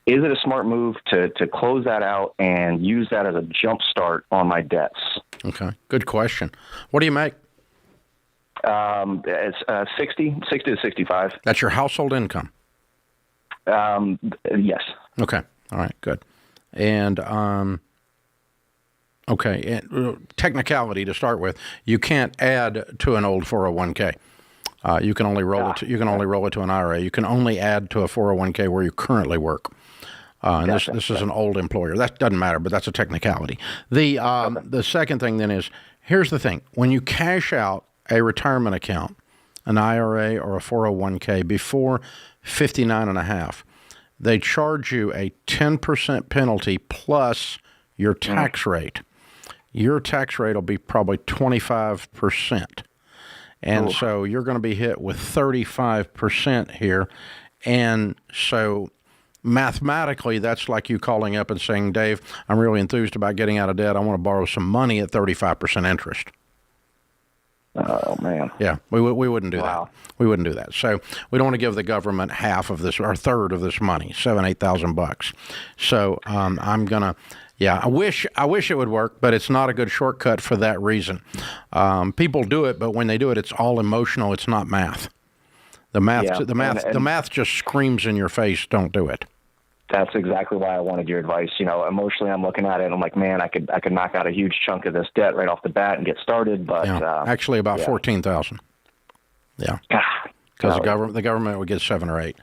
Is it a smart move to close that out and use that as a jump start on my debts? Okay, good question. What do you make? It's 60 to 65. That's your household income? Yes. Okay, all right, good. And okay, and technicality to start with, you can't add to an old 401k. You can only roll it. You can only roll it to an IRA. You can only add to a 401k where you currently work. And this is an old employer. That doesn't matter, but that's a technicality. The second thing then is, here's the thing: when you cash out a retirement account, an IRA or a 401k before 59.5, they charge you a 10% penalty plus your tax rate. Your tax rate will be probably 25%. And so you're going to be hit with 35% here. And so mathematically, that's like you calling up and saying, Dave, I'm really enthused about getting out of debt. I want to borrow some money at 35% interest. Oh, man. Yeah, we wouldn't do that. We wouldn't do that. So we don't want to give the government half of this or a third of this money, $8,000. So I'm going to... Yeah, I wish it would work, but it's not a good shortcut for that reason. People do it, but when they do it, it's all emotional. It's not math. The math just screams in your face. Don't do it. That's exactly why I wanted your advice. You know, emotionally, I'm looking at it and I'm like, man, I could knock out a huge chunk of this debt right off the bat and get started. But actually, about $14,000. Yeah. Because the government would get 7 or 8,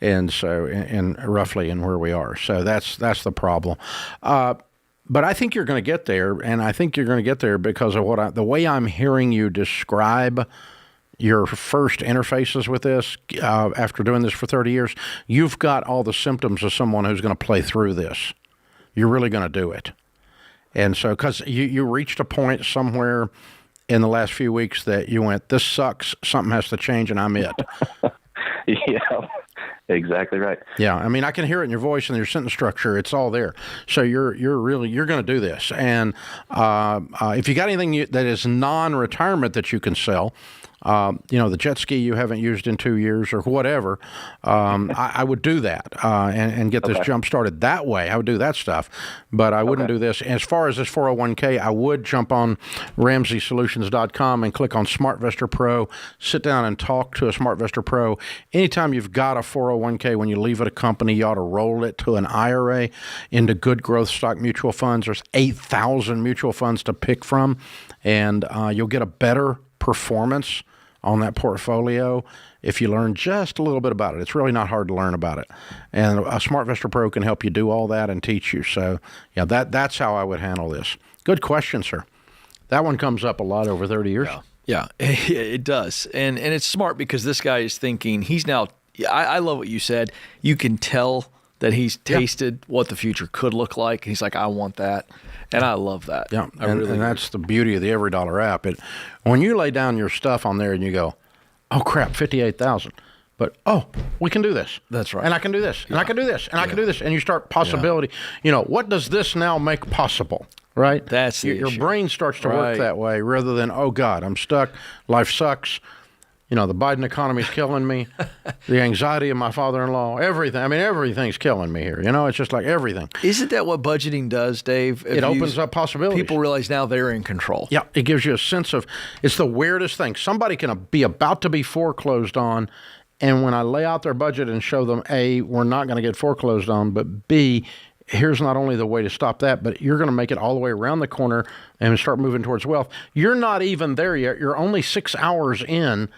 and so and roughly in where we are. So that's the problem. But I think you're going to get there, and I think you're going to get there because of the way I'm hearing you describe your first interfaces with this. After doing this for 30 years, you've got all the symptoms of someone who's going to play through this. You're really going to do it, and so because you reached a point somewhere in the last few weeks that you went, this sucks, something has to change, and I'm it. Yeah, exactly right. Yeah, I mean, I can hear it in your voice and your sentence structure. It's all there. So you're going to do this. And if you got anything that is non-retirement that you can sell, the jet ski you haven't used in 2 years or whatever, I would do that and get this jump started that way. I would do that stuff, but I wouldn't do this. As far as this 401k, I would jump on RamseySolutions.com and click on SmartVestor Pro, sit down and talk to a SmartVestor Pro. Anytime you've got a 401k, when you leave at a company, you ought to roll it to an IRA into good growth stock mutual funds. There's 8,000 mutual funds to pick from, and you'll get a better performance on that portfolio if you learn just a little bit about it. It's really not hard to learn about it. And a SmartVestor Pro can help you do all that and teach you. So, yeah, that's how I would handle this. Good question, sir. That one comes up a lot over 30 years. Yeah, it does. And it's smart because this guy is thinking, he's now, I love what you said. You can tell that he's tasted what the future could look like. He's like, I want that. And I love that. Yeah, and that's the beauty of the EveryDollar app. When you lay down your stuff on there and you go, oh, crap, $58,000. But, we can do this. That's right. And I can do this. And I can do this. And I can do this. And you start possibility. What does this now make possible? Right? That's your brain starts to work that way rather than, oh, God, I'm stuck. Life sucks. The Biden economy's killing me. The anxiety of my father-in-law, everything. I mean, everything's killing me here. It's just like everything. Isn't that what budgeting does, Dave? It opens up possibilities. People realize now they're in control. Yeah, it gives you a sense of, it's the weirdest thing. Somebody can be about to be foreclosed on, and when I lay out their budget and show them, A, we're not going to get foreclosed on, but B, here's not only the way to stop that, but you're going to make it all the way around the corner and start moving towards wealth. You're not even there yet. You're only 6 hours in,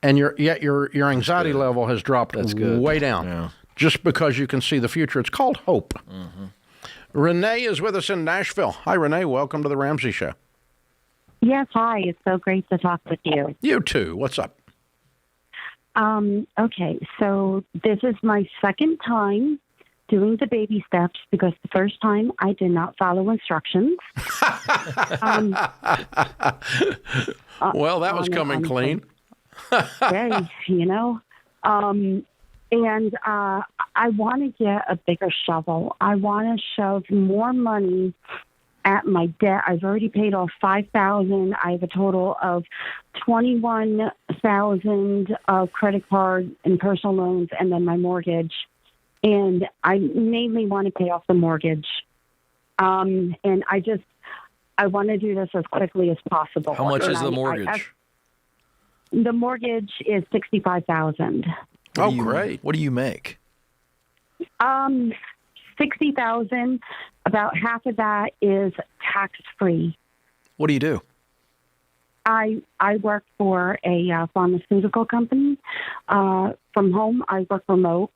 and your anxiety level has dropped way down just because you can see the future. It's called hope. Mm-hmm. Renee is with us in Nashville. Hi, Renee. Welcome to the Ramsey Show. Yes, hi. It's so great to talk with you. You too. What's up? Okay, so this is my second time doing the baby steps because the first time I did not follow instructions. Well, that was coming clean. Very, And I want to get a bigger shovel. I want to shove more money at my debt. I've already paid off $5,000. I have a total of $21,000 of credit card and personal loans, and then my mortgage. And I mainly want to pay off the mortgage. And I want to do this as quickly as possible. How much is the mortgage? The mortgage is $65,000. Oh, great! What do you make? $60,000. About half of that is tax free. What do you do? I work for a pharmaceutical company from home. I work remote.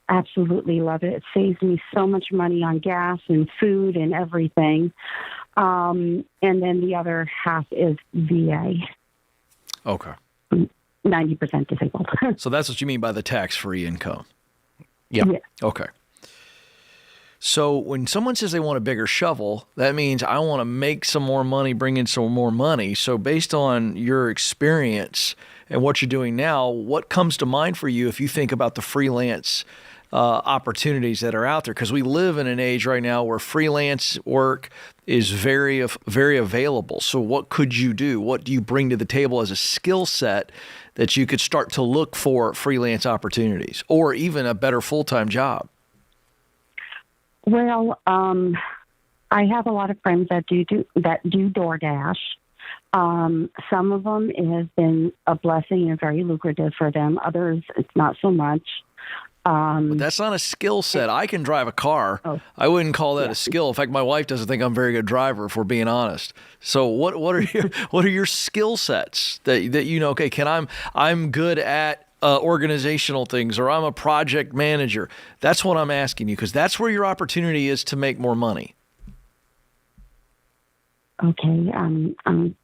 Absolutely love it. It saves me so much money on gas and food and everything. And then the other half is VA. Okay. 90% disabled. So that's what you mean by the tax-free income. Yeah. Okay. So when someone says they want a bigger shovel, that means I want to make some more money, bring in some more money. So based on your experience and what you're doing now, what comes to mind for you if you think about the freelance opportunities that are out there? Because we live in an age right now where freelance work is very, very available. So what could you do? What do you bring to the table as a skill set that you could start to look for freelance opportunities or even a better full-time job? Well, I have a lot of friends that do DoorDash. Some of them, it has been a blessing and very lucrative for them. Others, it's not so much. But that's not a skill set. I can drive a car. I wouldn't call that a skill. In fact, my wife doesn't think I'm a very good driver, if we're being honest. So what are your skill sets that you know? Okay, I'm good at organizational things, or I'm a project manager. That's what I'm asking you, because that's where your opportunity is to make more money. Okay, I'm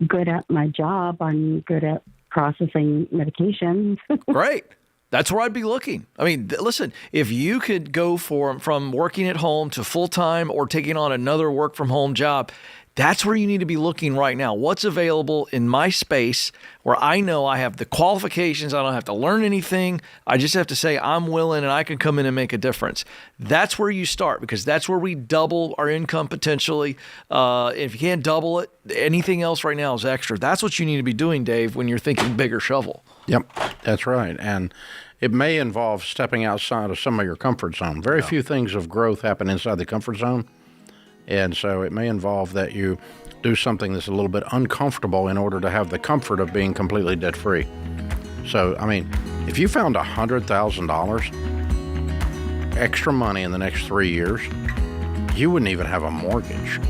good at my job. I'm good at processing medications. Great. That's where I'd be looking. I mean, listen, if you could go from working at home to full-time or taking on another work-from-home job, that's where you need to be looking right now. What's available in my space where I know I have the qualifications, I don't have to learn anything, I just have to say I'm willing and I can come in and make a difference. That's where you start, because that's where we double our income potentially. If you can't double it, anything else right now is extra. That's what you need to be doing, Dave, when you're thinking bigger shovel. Yep, that's right. And it may involve stepping outside of some of your comfort zone. Very few things of growth happen inside the comfort zone. And so it may involve that you do something that's a little bit uncomfortable in order to have the comfort of being completely debt-free. So, I mean, if you found $100,000 extra money in the next 3 years, you wouldn't even have a mortgage.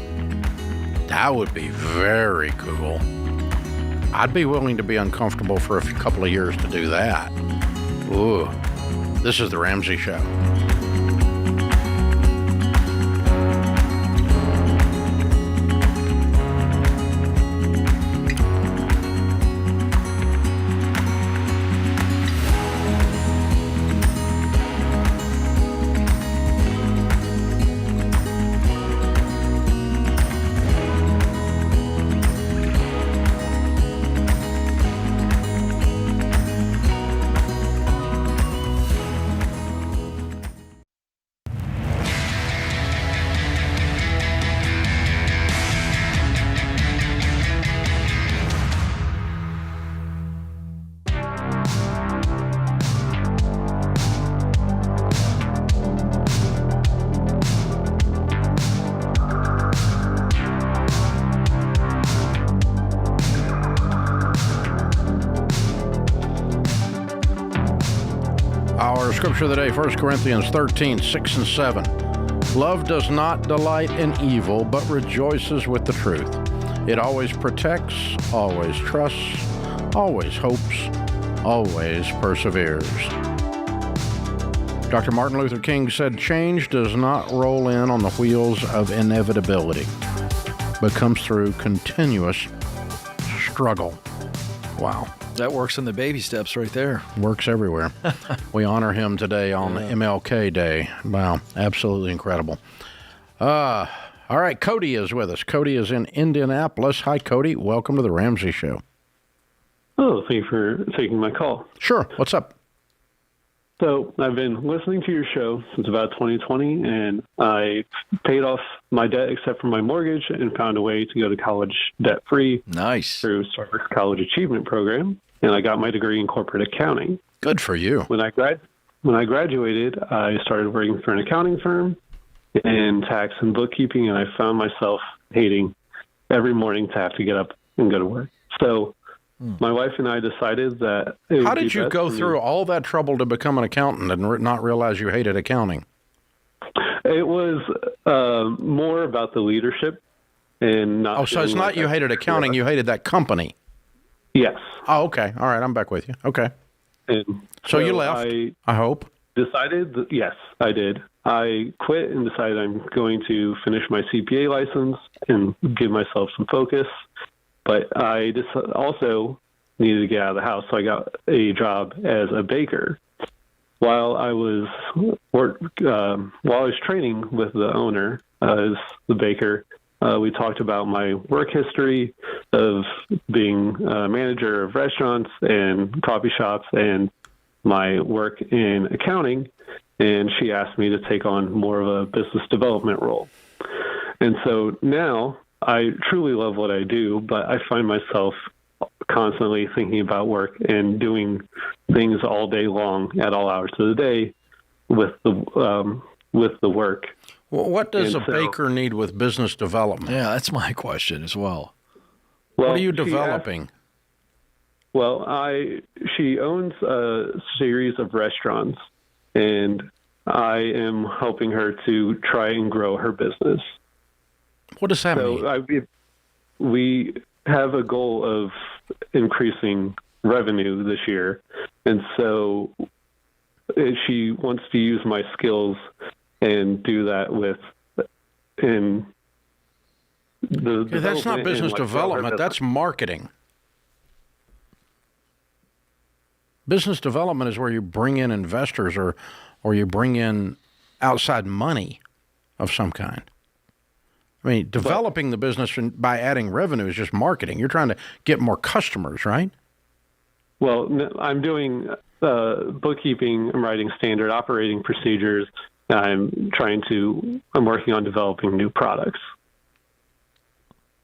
That would be very cool. I'd be willing to be uncomfortable for a couple of years to do that. Ooh, this is The Ramsey Show. Our scripture of the day, 1 Corinthians 13, 6 and 7. Love does not delight in evil, but rejoices with the truth. It always protects, always trusts, always hopes, always perseveres. Dr. Martin Luther King said, change does not roll in on the wheels of inevitability, but comes through continuous struggle. Wow. That works in the baby steps right there. Works everywhere. We honor him today on MLK Day. Wow, absolutely incredible. All right, Cody is with us. Cody is in Indianapolis. Hi, Cody. Welcome to the Ramsey Show. Oh, thank you for taking my call. Sure. What's up? So I've been listening to your show since about 2020, and I paid off my debt except for my mortgage and found a way to go to college debt-free. Nice. Through Starbucks College Achievement Program, and I got my degree in corporate accounting. Good for you. When I graduated, I started working for an accounting firm in tax and bookkeeping, and I found myself hating every morning to have to get up and go to work. So my wife and I decided that it would How be did you best go for me- through all that trouble to become an accountant and not realize you hated accounting? It was more about the leadership and not. Oh, so it's feeling not like you I- hated accounting, you hated that company. Yes. Oh, okay. All right, I'm back with you. Okay. And So you left, I hope. Decided that, yes, I did. I quit and decided I'm going to finish my CPA license and give myself some focus. But I just also needed to get out of the house, so I got a job as a baker. While I was training with the owner as the baker, we talked about my work history of being a manager of restaurants and coffee shops and my work in accounting, and she asked me to take on more of a business development role. And so now I truly love what I do, but I find myself constantly thinking about work and doing things all day long at all hours of the day with the work. Well, what does And a baker need with business development? Yeah, that's my question as well. What are you she asked- developing? Well, she owns a series of restaurants, and I am helping her to try and grow her business. What does that mean? We have a goal of increasing revenue this year, and so she wants to use my skills and do that in the. Yeah, that's not development business and, like, grow her development. business. That's marketing. Business development is where you bring in investors or you bring in outside money of some kind. I mean, developing the business by adding revenue is just marketing. You're trying to get more customers, right? Well, I'm doing bookkeeping. I'm writing standard operating procedures. I'm working on developing new products.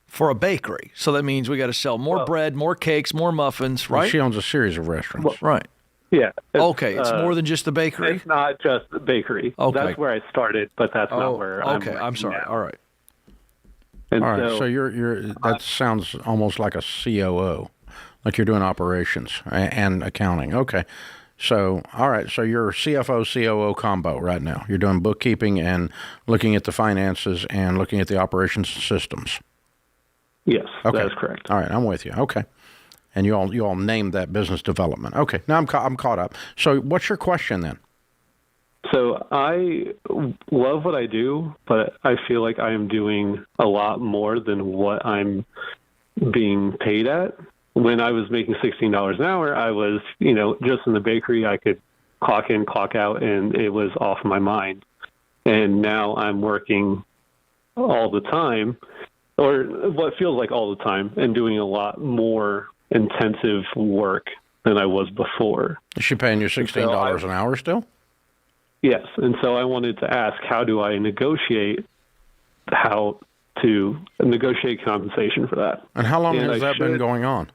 For a bakery. So that means we got to sell more bread, more cakes, more muffins, right? She owns a series of restaurants. Right. Yeah. Okay, it's more than just the bakery? It's not just the bakery. Okay. That's where I started, but that's not where I'm okay, I'm sorry. now. All right. And All right, so you're that sounds almost like a COO, like you're doing operations and accounting. Okay. So, all right, so you're CFO, COO combo right now. You're doing bookkeeping and looking at the finances and looking at the operations systems. Yes, okay. that is correct. All right, I'm with you. Okay. And you all named that business development. Okay, now I'm caught up. So what's your question then? So I love what I do, but I feel like I am doing a lot more than what I'm being paid at. When I was making $16 an hour, I was, just in the bakery, I could clock in, clock out, and it was off my mind. And now I'm working all the time, or what feels like all the time, and doing a lot more intensive work than I was before. Is she paying you $16 an hour still? Yes. And so I wanted to ask, how do I negotiate compensation for that? And how long has that been going on?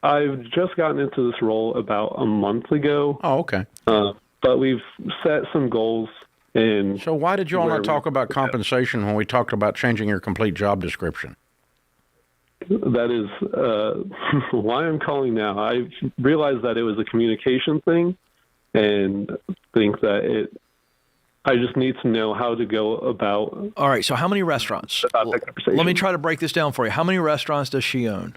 I've just gotten into this role about a month ago. Oh, okay. But we've set some goals. And so why did you all not talk about compensation when we talked about changing your complete job description? That is why I'm calling now. I realized that it was a communication thing, and think that I just need to know how to go about. All right, so how many restaurants? Let me try to break this down for you. How many restaurants does she own?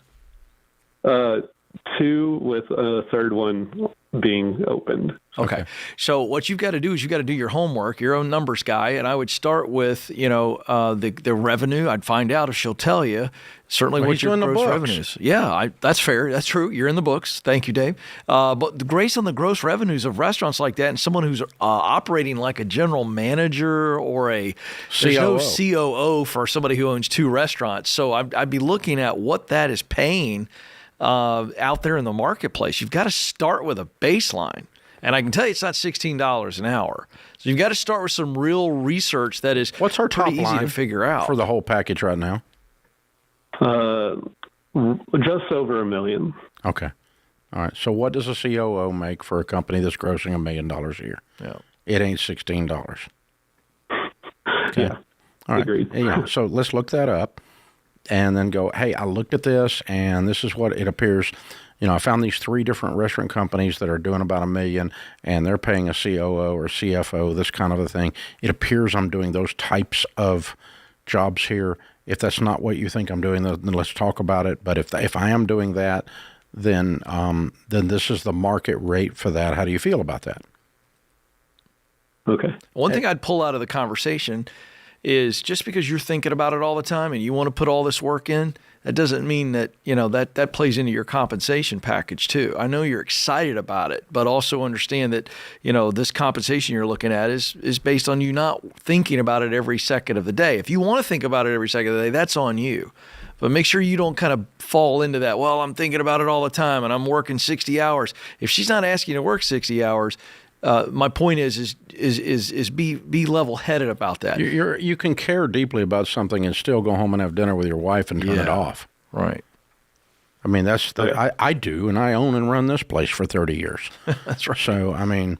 2 with a third one being opened. Okay. So what you've got to do is you've got to do your homework, your own numbers guy, and I would start with, the revenue. I'd find out if she'll tell you certainly Well, what your he's in the gross books. revenues. Yeah, that's fair. That's true. You're in the books. Thank you, Dave. But the grace on the gross revenues of restaurants like that, and someone who's operating like a general manager or there's no COO for somebody who owns 2 restaurants. So I'd be looking at what that is paying out there in the marketplace. You've got to start with a baseline. And I can tell you it's not $16 an hour. So you've got to start with some real research that is What's her top pretty easy line to figure out. for the whole package right now? Just over $1 million. Okay. All right. So what does a COO make for a company that's grossing $1 million a year? Yeah. It ain't $16. Okay. Yeah. All right. Agreed. Yeah. So let's look that up and then go, hey, I looked at this and this is what it appears. I found these 3 different restaurant companies that are doing about $1 million and they're paying a COO or CFO, this kind of a thing. It appears I'm doing those types of jobs here. If that's not what you think I'm doing, then let's talk about it. But if I am doing that, then this is the market rate for that. How do you feel about that? Okay. One thing I'd pull out of the conversation is just because you're thinking about it all the time and you want to put all this work in, that doesn't mean that, that plays into your compensation package too. I know you're excited about it, but also understand that, this compensation you're looking at is based on you not thinking about it every second of the day. If you want to think about it every second of the day, that's on you. But make sure you don't kind of fall into that, well, I'm thinking about it all the time and I'm working 60 hours. If she's not asking you to work 60 hours, my point is be level-headed about that. You can care deeply about something and still go home and have dinner with your wife and turn it off. Right. I mean, I do, and I own and run this place for 30 years. That's right. So, I mean,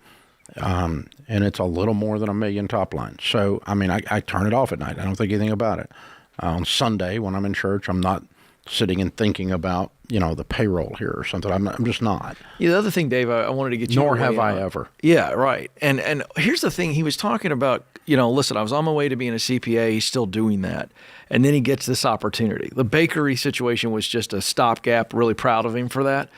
and it's a little more than $1 million top line. So, I mean, I turn it off at night. I don't think anything about it. On Sunday when I'm in church, I'm not sitting and thinking about, the payroll here or something. I'm just not. Yeah, the other thing, Dave, I wanted to get you. Nor have I ever. Yeah, right. And here's the thing. He was talking about, listen, I was on my way to being a CPA. He's still doing that. And then he gets this opportunity. The bakery situation was just a stopgap. Really proud of him for that.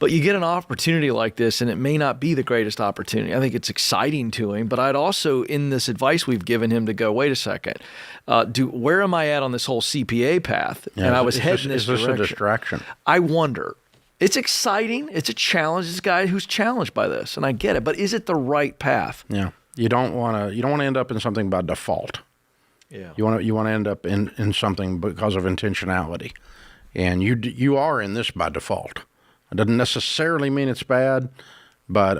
But you get an opportunity like this, and it may not be the greatest opportunity. I think it's exciting to him. But I'd also, in this advice we've given him, to go, wait a second, where am I at on this whole CPA path? Yeah, and I was heading this direction. Is this a distraction? I wonder. It's exciting. It's a challenge. It's a guy who's challenged by this, and I get it. But is it the right path? Yeah. You don't want to end up in something by default. Yeah. You want to end up in something because of intentionality, and you are in this by default. It doesn't necessarily mean it's bad, but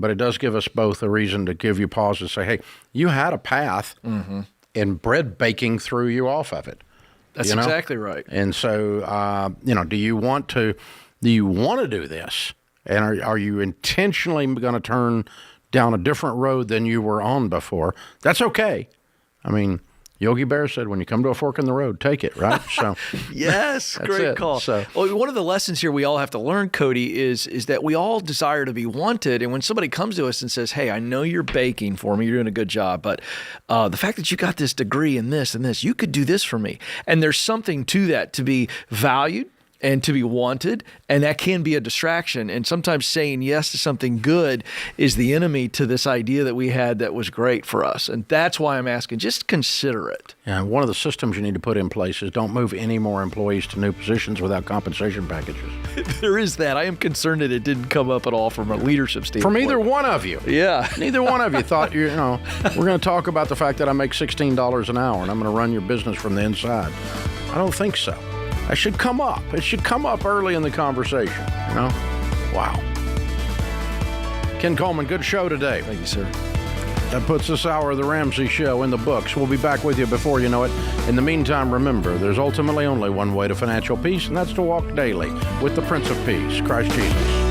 it does give us both a reason to give you pause and say, hey, you had a path, and bread baking threw you off of it. That's exactly right. And so, do you want to do this? And are you intentionally going to turn down a different road than you were on before? That's okay. I mean, Yogi Bear said, when you come to a fork in the road, take it, right? So yes, great call. So, well, one of the lessons here we all have to learn, Cody, is that we all desire to be wanted. And when somebody comes to us and says, hey, I know you're baking for me, you're doing a good job, but the fact that you got this degree in this and this, you could do this for me. And there's something to that, to be valued and to be wanted, and that can be a distraction. And sometimes saying yes to something good is the enemy to this idea that we had that was great for us. And that's why I'm asking, just consider it. Yeah, one of the systems you need to put in place is don't move any more employees to new positions without compensation packages. There is that. I am concerned that it didn't come up at all from a leadership standpoint. From either one of you. Yeah. Neither one of you thought, we're going to talk about the fact that I make $16 an hour and I'm going to run your business from the inside. I don't think so. That should come up. It should come up early in the conversation, Wow. Ken Coleman, good show today. Thank you, sir. That puts this hour of the Ramsey Show in the books. We'll be back with you before you know it. In the meantime, remember, there's ultimately only one way to financial peace, and that's to walk daily with the Prince of Peace, Christ Jesus.